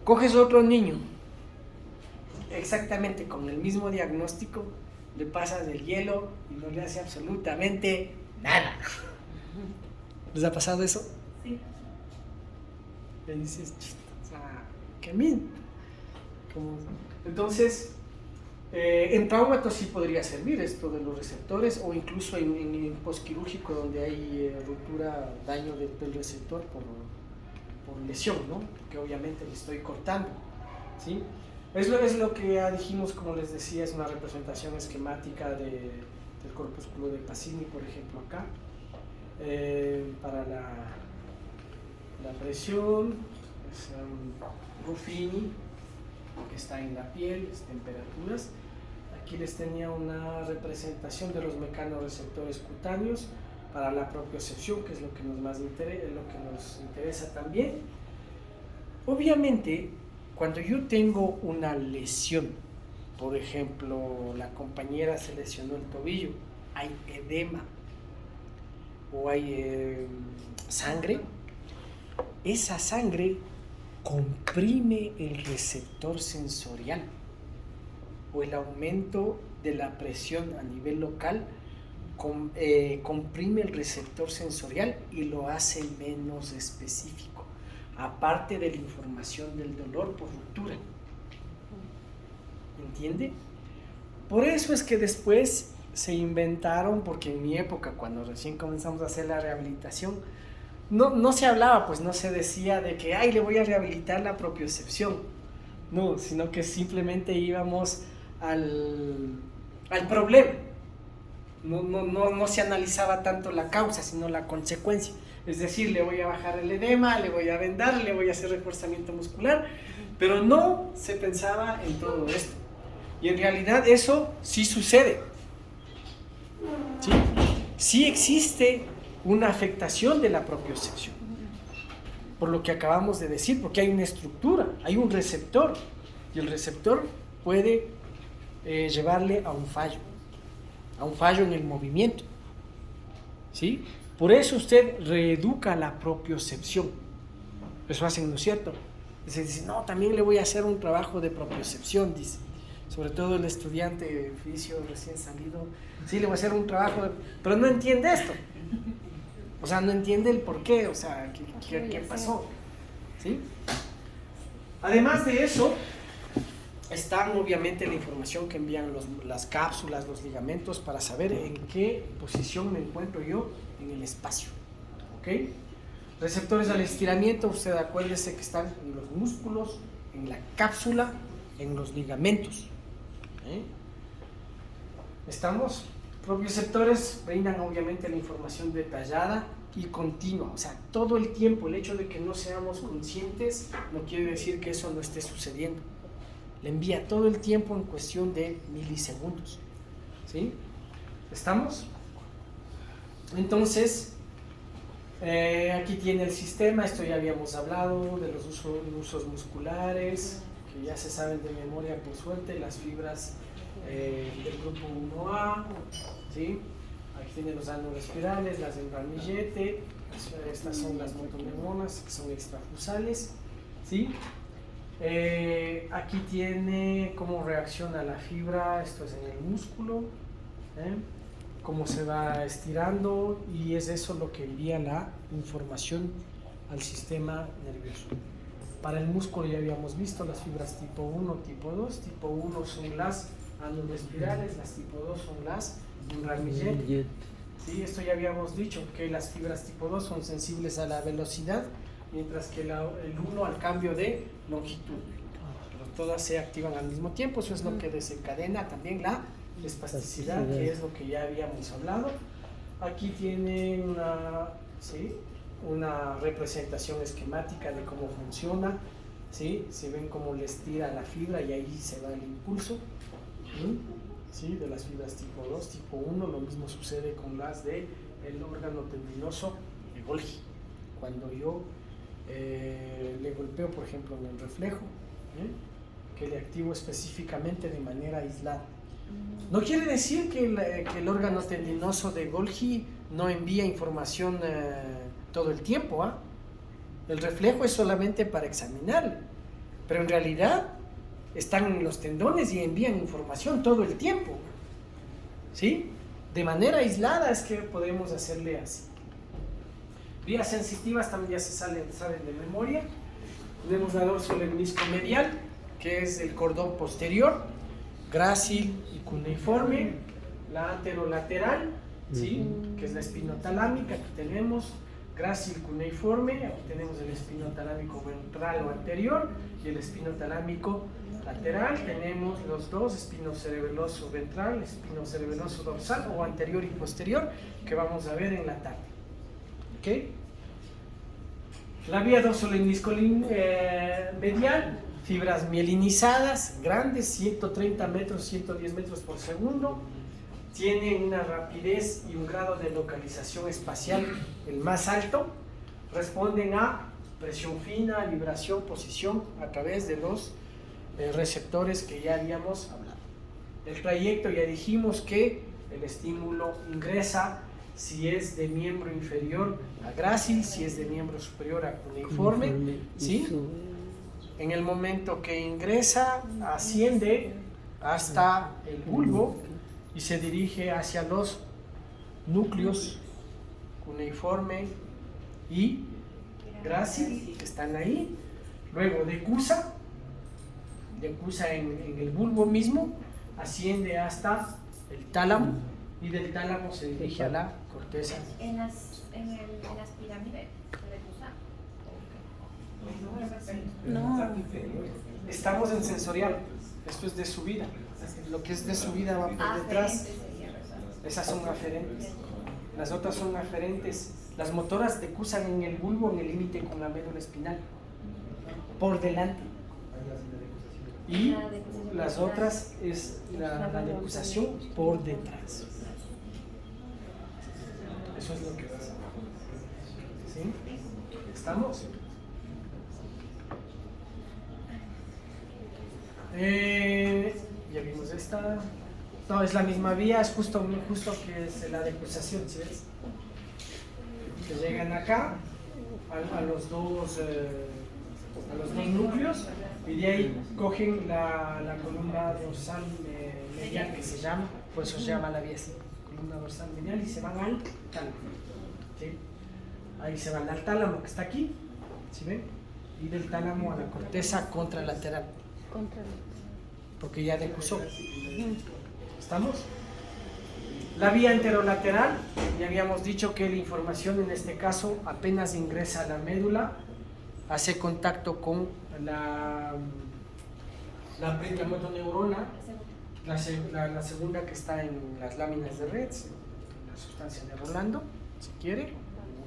Coges otro niño, exactamente con el mismo diagnóstico, le pasas el hielo y no le hace absolutamente nada. ¿Les ha pasado eso? Sí. Le dices, ¿qué mismo? Entonces, en traumatos sí podría servir esto de los receptores, o incluso en postquirúrgico donde hay ruptura, daño del receptor por lesión, ¿no? Porque obviamente le estoy cortando, ¿sí? Es lo que ya dijimos, como les decía, es una representación esquemática del corpúsculo de Pacini, por ejemplo, acá. Para la presión, es Ruffini, que está en la piel, las temperaturas. Aquí les tenía una representación de los mecanorreceptores cutáneos para la propiocepción, que es lo que nos interesa también. Obviamente, cuando yo tengo una lesión, por ejemplo, la compañera se lesionó el tobillo, hay edema o hay sangre, esa sangre comprime el receptor sensorial, o el aumento de la presión a nivel local comprime el receptor sensorial y lo hace menos específico, aparte de la información del dolor por ruptura. ¿Entiende? Por eso es que después se inventaron, porque en mi época, cuando recién comenzamos a hacer la rehabilitación, no se hablaba, pues no se decía de que, ay, le voy a rehabilitar la propiocepción. No, sino que simplemente íbamos al problema. No se analizaba tanto la causa, sino la consecuencia. Es decir, le voy a bajar el edema, le voy a vendar, le voy a hacer reforzamiento muscular, pero no se pensaba en todo esto. Y en realidad eso sí sucede. ¿Sí? Sí existe una afectación de la propiocepción, por lo que acabamos de decir, porque hay una estructura, hay un receptor, y el receptor puede llevarle a un fallo en el movimiento. ¿Sí? Por eso usted reeduca la propiocepción. Eso hacen, ¿no es cierto? Se dice, no, también le voy a hacer un trabajo de propiocepción, dice. Sobre todo el estudiante fisio recién salido, sí, le voy a hacer un trabajo, pero no entiende esto. O sea, no entiende el por qué, o sea, qué pasó. ¿Sí? Además de eso, está obviamente la información que envían las cápsulas, los ligamentos, para saber en qué posición me encuentro yo en el espacio. ¿Ok? Receptores al estiramiento, usted acuérdese que están en los músculos, en la cápsula, en los ligamentos. ¿Estamos? Propioceptores brindan obviamente la información detallada y continua, o sea, todo el tiempo. El hecho de que no seamos conscientes no quiere decir que eso no esté sucediendo. Le envía todo el tiempo en cuestión de milisegundos. ¿Sí? ¿Estamos? Entonces, aquí tiene el sistema. Esto ya habíamos hablado de los usos musculares, que ya se saben de memoria por suerte, las fibras del grupo 1A, ¿sí? Aquí tiene los espirales, las del ramillete, estas son las motoneuronas, que son extrafusales, ¿sí? Aquí tiene cómo reacciona la fibra, esto es en el músculo, cómo se va estirando, y es eso lo que envía la información al sistema nervioso. Para el músculo ya habíamos visto las fibras tipo 1, tipo 2. Tipo 1 son las espirales, las tipo 2 son las ramillete. Sí, esto ya habíamos dicho, que las fibras tipo 2 son sensibles a la velocidad, mientras que el 1 al cambio de longitud. Pero todas se activan al mismo tiempo. Eso es lo que desencadena también la espasticidad, que es lo que ya habíamos hablado. Aquí tiene una representación esquemática de cómo funciona. ¿Sí? Se ven cómo le estira la fibra y ahí se da el impulso. ¿Sí? De las fibras tipo 2, tipo 1, lo mismo sucede con las del órgano tendinoso de Golgi. Cuando yo le golpeo, por ejemplo, en el reflejo, que le activo específicamente de manera aislada. No quiere decir que el órgano tendinoso de Golgi no envía información todo el tiempo. El reflejo es solamente para examinar, pero en realidad están en los tendones y envían información todo el tiempo. ¿Sí? De manera aislada es que podemos hacerle así. Vías sensitivas también ya se saben de memoria. Tenemos la dorsolemnisco medial, que es el cordón posterior, grácil y cuneiforme. La anterolateral, ¿sí? Que es la espinotalámica, que tenemos grácil cuneiforme. Aquí tenemos el espinotalámico ventral o anterior y el espinotalámico lateral. Tenemos los dos, espinocerebeloso ventral, espinocerebeloso dorsal o anterior y posterior, que vamos a ver en la tarde. ¿Ok? La vía dorsolemnisco medial, fibras mielinizadas, grandes, 130 metros, 110 metros por segundo. Tienen una rapidez y un grado de localización espacial el más alto. Responden a presión fina, vibración, posición a través de los receptores que ya habíamos hablado. El trayecto, ya dijimos que el estímulo ingresa si es de miembro inferior a grácil, si es de miembro superior a cuneiforme, ¿sí? En el momento que ingresa, asciende hasta el bulbo y se dirige hacia los núcleos cuneiforme y grácil, que están ahí. Luego decusa en el bulbo mismo, asciende hasta el tálamo y del tálamo se dirige a la corteza. En las pirámides puede usar. No. Estamos en sensorial, esto es de subida. Lo que es de subida va por detrás. Esas son aferentes. Las otras son aferentes. Las motoras decursan en el bulbo, en el límite con la médula espinal, por delante. Y las otras es la decusación por detrás. Eso es lo que pasa. ¿Sí? ¿Estamos? Ya vimos esta. No, es la misma vía, es justo que es la decusación, ¿sí ves? Que llegan acá a los dos núcleos y de ahí cogen la columna dorsal medial que se llama, por eso se llama la vía así, columna dorsal medial, y se van al tálamo. ¿Sí? Ahí se van al tálamo que está aquí, ¿sí ven? Y del tálamo a la corteza contralateral, porque ya decusó. ¿Estamos? La vía enterolateral, ya habíamos dicho que la información en este caso apenas ingresa a la médula, hace contacto con la motoneurona, la segunda que está en las láminas de red, la sustancia de Rolando, si quiere,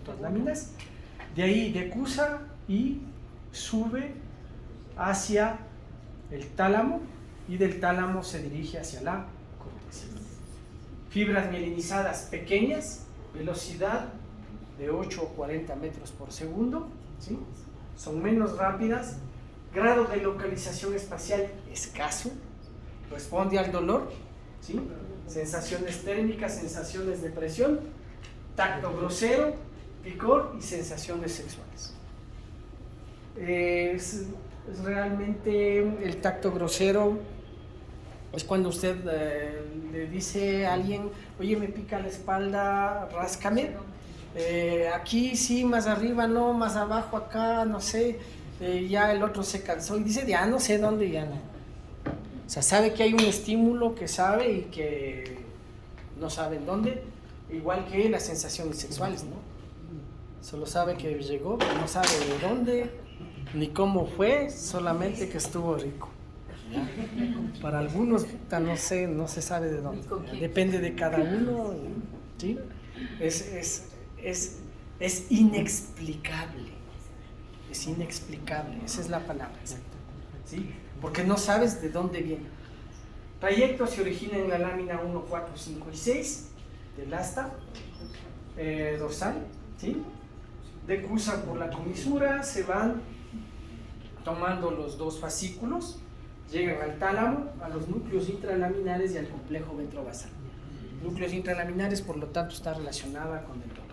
otras láminas. De ahí decusa y sube hacia el tálamo y del tálamo se dirige hacia la corteza. Fibras mielinizadas pequeñas, velocidad de 8 o 40 metros por segundo, ¿sí? Son menos rápidas, grado de localización espacial escaso, responde al dolor, ¿sí? Sensaciones térmicas, sensaciones de presión, tacto grosero, picor y sensaciones sexuales. Es realmente el tacto grosero. Es cuando usted le dice a alguien, oye, me pica la espalda, ráscame. Aquí sí, más arriba no, más abajo acá, no sé. Ya el otro se cansó y dice, ya no sé dónde, ya no. O sea, sabe que hay un estímulo que sabe y que no sabe en dónde. Igual que las sensaciones sexuales, ¿no? Solo sabe que llegó, pero no sabe de dónde, ni cómo fue, solamente que estuvo rico. Para algunos no se sabe de dónde, depende de cada uno, ¿sí? Es inexplicable, esa es la palabra exacta, ¿sí? Porque no sabes de dónde viene. Trayecto se origina en la lámina 1, 4, 5 y 6 del asta dorsal, ¿sí? Decursan por la comisura, se van tomando los dos fascículos, llegan al tálamo, a los núcleos intralaminares y al complejo ventrovasal. Núcleos intralaminares, por lo tanto, está relacionada con el dolor.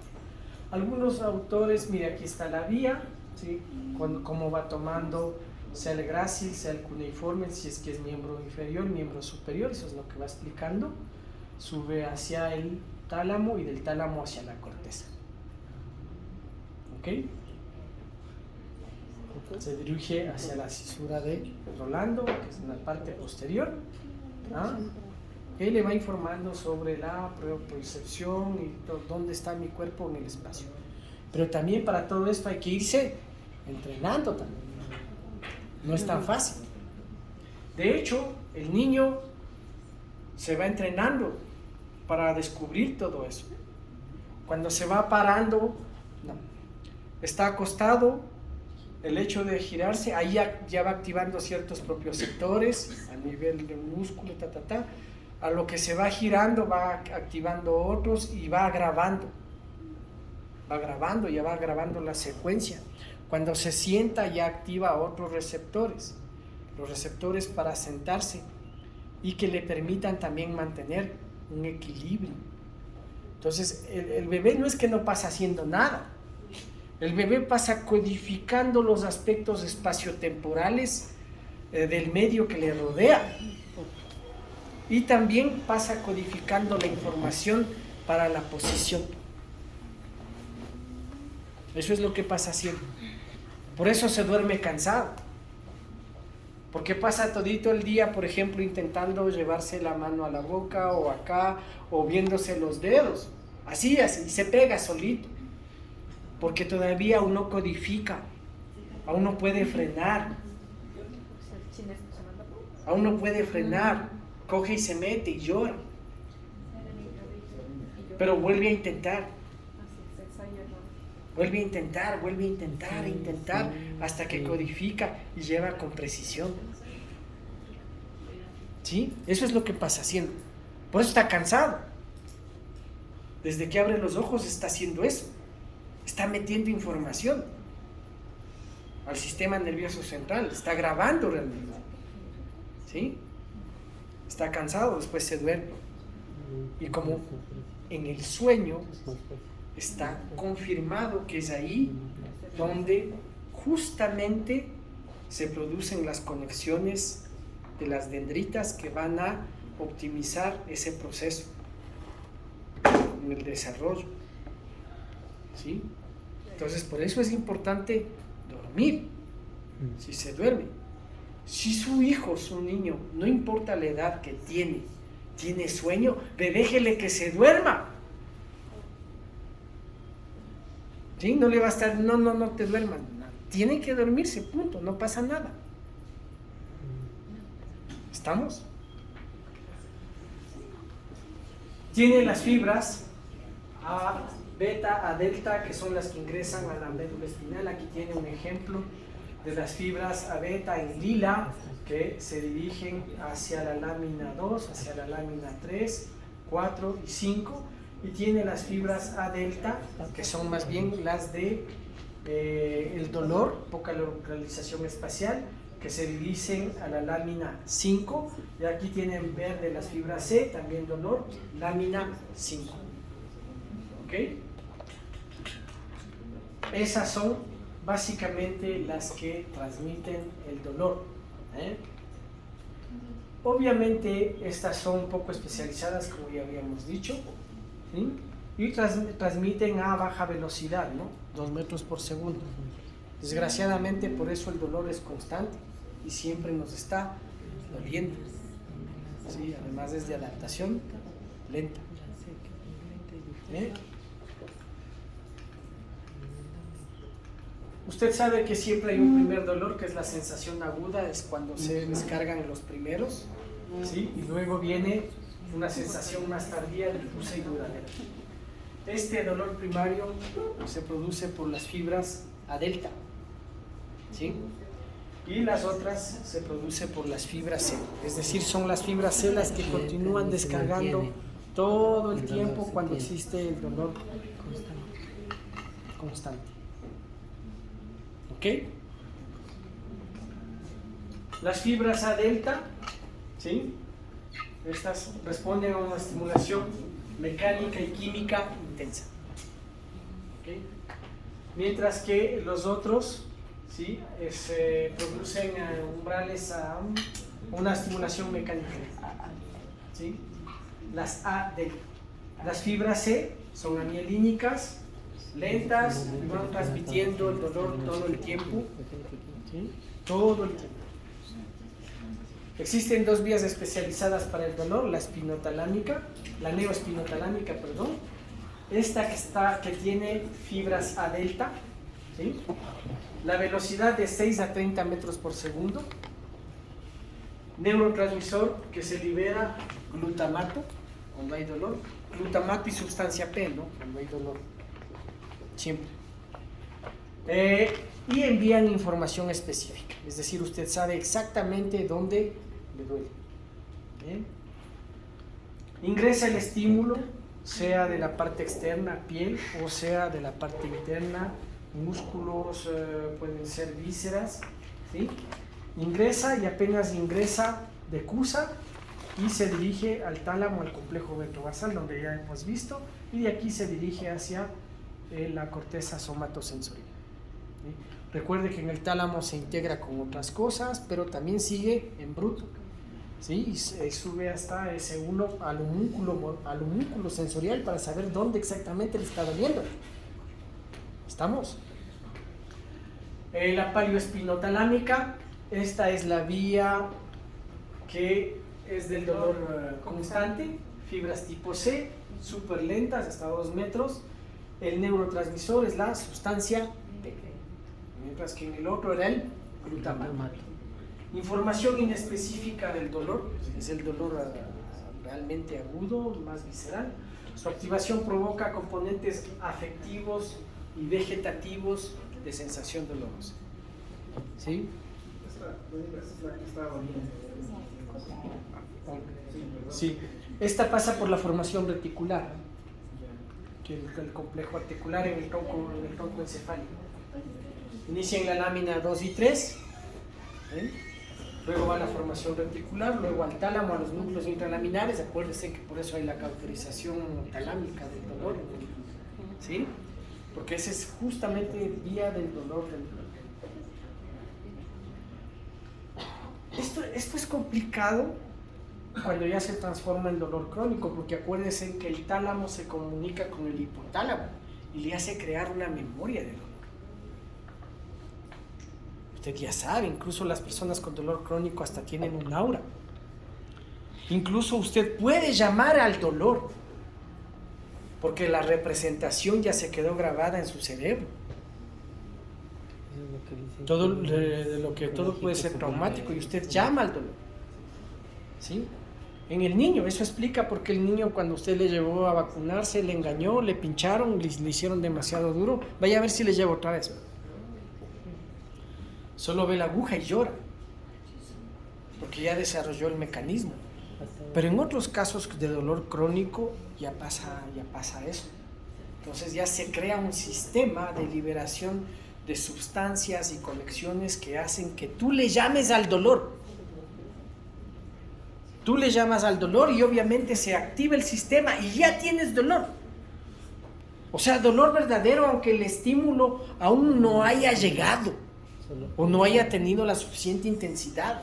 Algunos autores, mire, aquí está la vía, ¿sí? Cómo va tomando, sea el grácil, sea el cuneiforme, si es que es miembro inferior, miembro superior, eso es lo que va explicando. Sube hacia el tálamo y del tálamo hacia la corteza. ¿Ok? Se dirige hacia la cisura de Rolando, que es en la parte posterior. Él le va informando sobre la percepción y dónde está mi cuerpo en el espacio. Pero también para todo esto hay que irse entrenando también. No es tan fácil. De hecho, el niño se va entrenando para descubrir todo eso. Cuando se va parando, está acostado, el hecho de girarse, ahí ya va activando ciertos propios sectores a nivel del músculo, a lo que se va girando va activando otros y va grabando, ya va grabando la secuencia. Cuando se sienta ya activa otros receptores, los receptores para sentarse y que le permitan también mantener un equilibrio. Entonces el bebé no es que no pasa haciendo nada, el bebé pasa codificando los aspectos espaciotemporales del medio que le rodea y también pasa codificando la información para la posición. Eso es lo que pasa haciendo. Por eso se duerme cansado, Porque pasa todito el día, por ejemplo, intentando llevarse la mano a la boca o acá, o viéndose los dedos. Así, y se pega solito. Porque todavía aún no codifica, aún no puede frenar, aún no puede frenar. Coge y se mete y llora. Pero vuelve a intentar. Vuelve a intentar, hasta que codifica y lleva con precisión. ¿Sí? Eso es lo que pasa haciendo. Por eso está cansado. Desde que abre los ojos está haciendo eso. Está metiendo información al sistema nervioso central. Está grabando realmente. ¿Sí? Está cansado, después se duerme. Y como en el sueño está confirmado que es ahí donde justamente se producen las conexiones de las dendritas que van a optimizar ese proceso en el desarrollo. ¿Sí? Entonces, por eso es importante dormir. Si se duerme, si su hijo, su niño, no importa la edad que tiene sueño, déjele que se duerma. ¿Sí? No le va a estar, no te duermas. Tiene que dormirse, punto, no pasa nada. ¿Estamos? Tiene las fibras A, beta, A, delta, que son las que ingresan a la médula espinal. Aquí tiene un ejemplo de las fibras A, beta en lila, que se dirigen hacia la lámina 2, hacia la lámina 3, 4 y 5. Y tiene las fibras A delta, que son más bien las de el dolor, poca localización espacial, que se dirigen a la lámina 5. Y aquí tienen verde las fibras C, también dolor, lámina 5. ¿Ok? Esas son básicamente las que transmiten el dolor. Obviamente estas son un poco especializadas, como ya habíamos dicho. ¿Sí? Y transmiten a baja velocidad, ¿no? 2 metros por segundo. Desgraciadamente por eso el dolor es constante y siempre nos está doliendo. ¿Sí? Además es de adaptación lenta. Usted sabe que siempre hay un primer dolor, que es la sensación aguda, es cuando se descargan los primeros, ¿sí? Y luego viene una sensación más tardía, difusa y duradera. Este dolor primario se produce por las fibras A delta, ¿sí? Y las otras se produce por las fibras C, es decir, son las fibras C las que continúan descargando todo el tiempo cuando existe el dolor constante. ¿Ok? Las fibras A delta, ¿sí? Estas responden a una estimulación mecánica y química intensa. ¿Okay? Mientras que los otros, ¿sí? Se producen umbrales a una estimulación mecánica. ¿Sí? Las A delta. Las fibras C son amielínicas, lentas, y van transmitiendo el dolor todo el tiempo. ¿Sí? Todo el tiempo. Existen 2 vías especializadas para el dolor, la espinotalámica, la neoespinotalámica, perdón. Esta que tiene fibras A delta, ¿sí? La velocidad de 6 a 30 metros por segundo. Neurotransmisor que se libera glutamato cuando hay dolor. Glutamato y sustancia P, ¿no? Cuando hay dolor. Siempre. Y envían información específica, es decir, usted sabe exactamente dónde le duele. Ingresa el estímulo, sea de la parte externa, piel, o sea de la parte interna, músculos, pueden ser vísceras, ¿sí? Ingresa y apenas ingresa decusa y se dirige al tálamo, al complejo ventrobasal, donde ya hemos visto, y de aquí se dirige hacia la corteza somatosensorial. ¿Sí? Recuerde que en el tálamo se integra con otras cosas, pero también sigue en bruto, ¿sí? Y sube hasta ese 1 al homúnculo sensorial para saber dónde exactamente le está doliendo. ¿Estamos? La palioespinotalámica Esta es la vía que es del dolor constante, fibras tipo C, súper lentas, hasta 2 metros. El neurotransmisor es la sustancia P, mientras que en el otro era el glutamato. Información inespecífica del dolor, es el dolor realmente agudo, más visceral. Su activación provoca componentes afectivos y vegetativos de sensación dolorosa. ¿Sí? Esa es la que estaba bien. Sí. Esta pasa por la formación reticular, que es el complejo articular en el tronco encefálico. Inicia en la lámina 2 y 3. Luego va a la formación reticular, luego al tálamo, a los núcleos intralaminares. Acuérdense que por eso hay la cauterización talámica del dolor, ¿sí? Porque ese es justamente vía del dolor. Esto es complicado cuando ya se transforma en dolor crónico, porque acuérdense que el tálamo se comunica con el hipotálamo y le hace crear una memoria de dolor. Usted ya sabe, incluso las personas con dolor crónico hasta tienen un aura. Incluso usted puede llamar al dolor, porque la representación ya se quedó grabada en su cerebro. Todo puede ser traumático y usted llama al dolor. ¿Sí? En el niño, eso explica por qué el niño, cuando usted le llevó a vacunarse, le engañó, le pincharon, le hicieron demasiado duro. Vaya a ver si le llevo otra vez. Solo ve la aguja y llora, porque ya desarrolló el mecanismo. Pero en otros casos de dolor crónico ya pasa eso. Entonces ya se crea un sistema de liberación de sustancias y conexiones que hacen que tú le llames al dolor. Tú le llamas al dolor y obviamente se activa el sistema y ya tienes dolor. O sea, dolor verdadero, aunque el estímulo aún no haya llegado o no haya tenido la suficiente intensidad,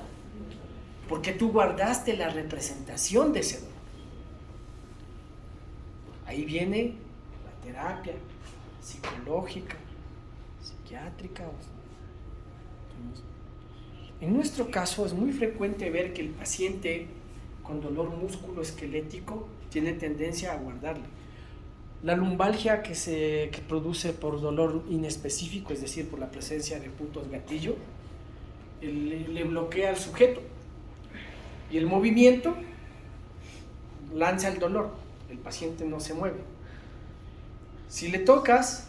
porque tú guardaste la representación de ese dolor. Ahí viene la terapia psicológica, psiquiátrica. En nuestro caso es muy frecuente ver que el paciente con dolor musculoesquelético tiene tendencia a guardarle. La lumbalgia que se produce por dolor inespecífico, es decir, por la presencia de puntos gatillo, le bloquea al sujeto. Y el movimiento lanza el dolor. El paciente no se mueve. Si le tocas,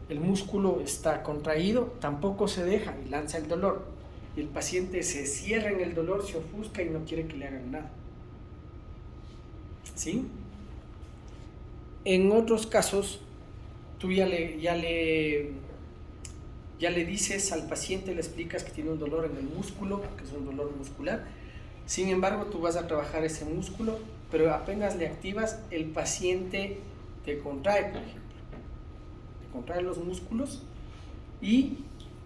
el músculo está contraído, tampoco se deja y lanza el dolor. Y el paciente se cierra en el dolor, se ofusca y no quiere que le hagan nada. ¿Sí? En otros casos, tú ya le dices al paciente, le explicas que tiene un dolor en el músculo, que es un dolor muscular. Sin embargo, tú vas a trabajar ese músculo, pero apenas le activas, el paciente te contrae, por ejemplo. Te contrae los músculos y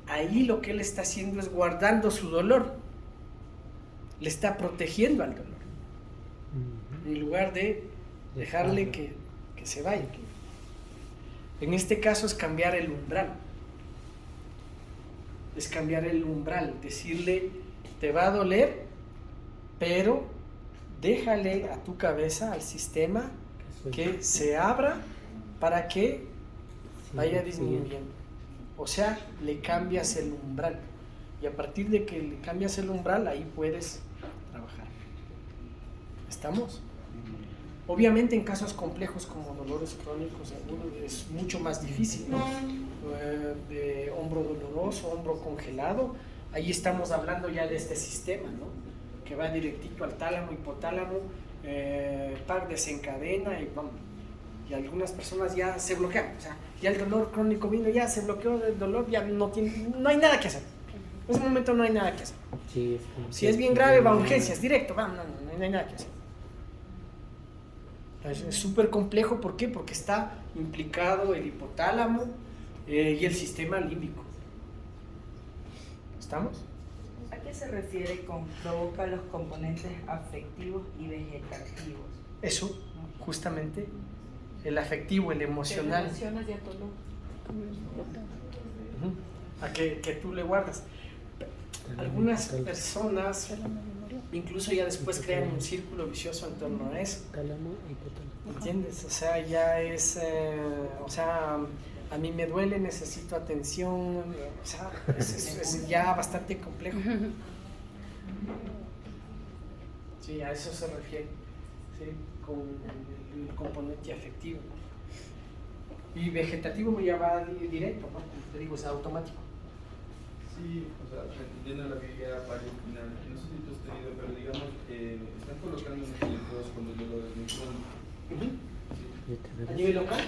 ahí lo que él está haciendo es guardando su dolor. Le está protegiendo al dolor. En lugar de dejarle que se vaya. En este caso es cambiar el umbral. Es cambiar el umbral. Decirle, te va a doler, pero déjale a tu cabeza, al sistema, que se abra para que vaya disminuyendo. O sea, le cambias el umbral. Y a partir de que le cambias el umbral, ahí puedes trabajar. ¿Estamos? Obviamente en casos complejos como dolores crónicos es mucho más difícil, ¿no? De hombro doloroso, hombro congelado, ahí estamos hablando ya de este sistema, ¿no? Que va directito al tálamo, hipotálamo, par desencadena y vamos. Y algunas personas ya se bloquean, o sea, ya el dolor crónico vino, ya se bloqueó el dolor, ya no hay nada que hacer. En ese momento no hay nada que hacer. Sí, Si es bien grave, va a urgencias, directo, no hay nada que hacer. Es súper complejo, ¿por qué? Porque está implicado el hipotálamo y el sistema límbico. ¿Estamos? ¿A qué se refiere con provoca los componentes afectivos y vegetativos? Eso, justamente, el afectivo, el emocional. Te emocionas ya dolor. A que tú le guardas. algunas personas incluso ya después crean un círculo vicioso en torno a eso. ¿Entiendes? O sea, ya es, o sea, a mí me duele, necesito atención, o sea, es ya bastante complejo. Sí, a eso se refiere, ¿sí? Con el componente afectivo. Y vegetativo ya va directo, ¿no? Te digo, es automático. Sí, o sea, entendiendo la guía final, no sé si tú has tenido, pero digamos, están colocando unos electrodos con los dolores muy crónicos. ¿A nivel local?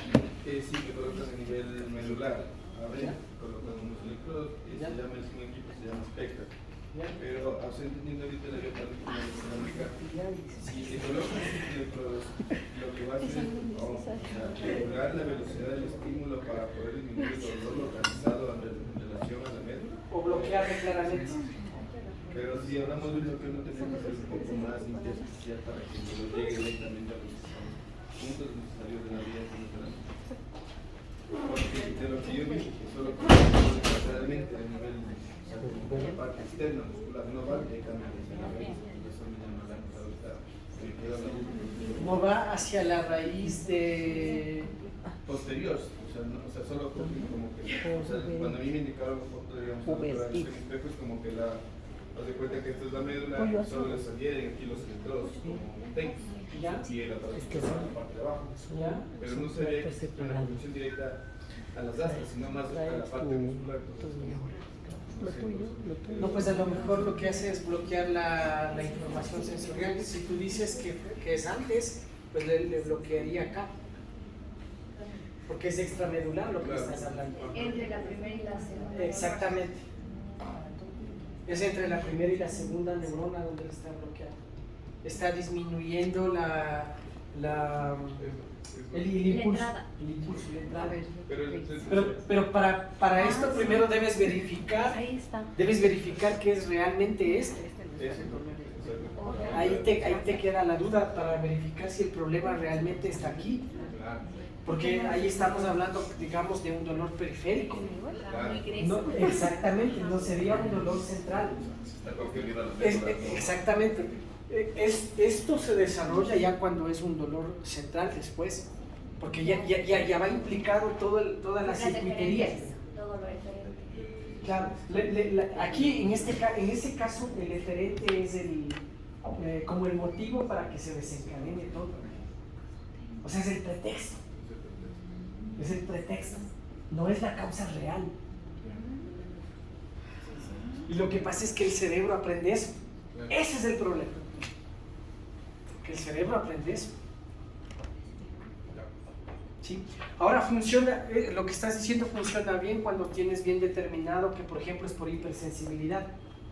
Sí, que colocan a nivel medular. A ver, colocan unos electrodos, se llama un equipo, se llama Spectra. Pero, entendiendo ahorita la guía económica, si se colocan estos electrodos, lo que va a hacer es regular la velocidad del estímulo para poder disminuir el dolor localizado en relación a la médula. O bloquearle claramente. Pero si hablamos de un bloqueo, no tenemos que ser un poco más intersticial para que no llegue directamente a los puntos necesarios de la vida quimioterápica. Porque de lo que yo vi, que solo realmente a nivel de la parte externa muscular no va directamente hacia la raíz, eso me llama la atención. No va hacia la raíz de... Posterior, o sea, solo como que, o sea, cuando a mí me indicaron la foto, digamos, el espejo es como que haz de cuenta que esta es la médula, solo le salieron aquí los electrodos como tanks, y el otro es la parte de abajo. Pero no se ve una conducción directa a las astas, sino más a la parte muscular. No, pues a lo mejor lo que hace es bloquear la información sensorial. Si tú dices que es antes, pues le bloquearía acá. Porque es extramedular lo que estás hablando. Entre la primera y la segunda. Exactamente. Es entre la primera y la segunda neurona donde está bloqueado. Está disminuyendo el impulso. El impulso, la entrada. Pero para esto primero debes verificar. Ahí está. Debes verificar que es realmente este. Ahí te queda la duda para verificar si el problema realmente está aquí. Porque ahí estamos hablando, digamos, de un dolor periférico. No, exactamente, no sería un dolor central. Exactamente. Esto se desarrolla ya cuando es un dolor central después, porque ya va implicado toda la circuitería. Claro, aquí en este caso el eferente es como el motivo para que se desencadene todo. O sea, es el pretexto. Es el pretexto, no es la causa real. Y lo que pasa es que el cerebro aprende eso. Ese es el problema. Que el cerebro aprende eso. ¿Sí? Ahora funciona, lo que estás diciendo funciona bien cuando tienes bien determinado que, por ejemplo, es por hipersensibilidad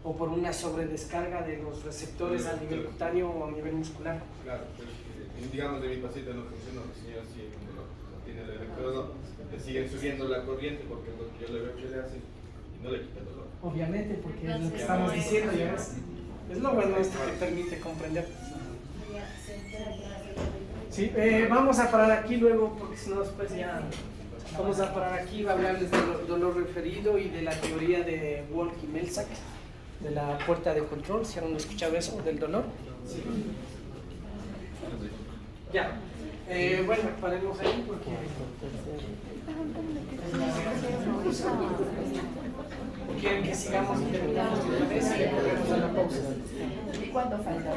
o por una sobredescarga de los receptores a nivel cutáneo o a nivel muscular. Claro, pero digamos de mi paciente no funciona, el señor sí, cuando tiene el electrodo, le siguen subiendo la corriente porque es lo que yo le veo que le hace y no le quita el dolor. Obviamente, porque es lo que estamos diciendo, ya ves. Es lo bueno esto que permite comprender. Sí, vamos a parar aquí luego porque si no después ya vamos a parar aquí, va a hablarles del dolor referido y de la teoría de Wolff y Melzack, de la puerta de control. ¿Si han escuchado eso del dolor? Sí. Ya. Bueno, paremos ahí porque... ¿Quieren que sigamos y terminamos de una vez y le volvemos a la pausa? ¿Y cuánto falta?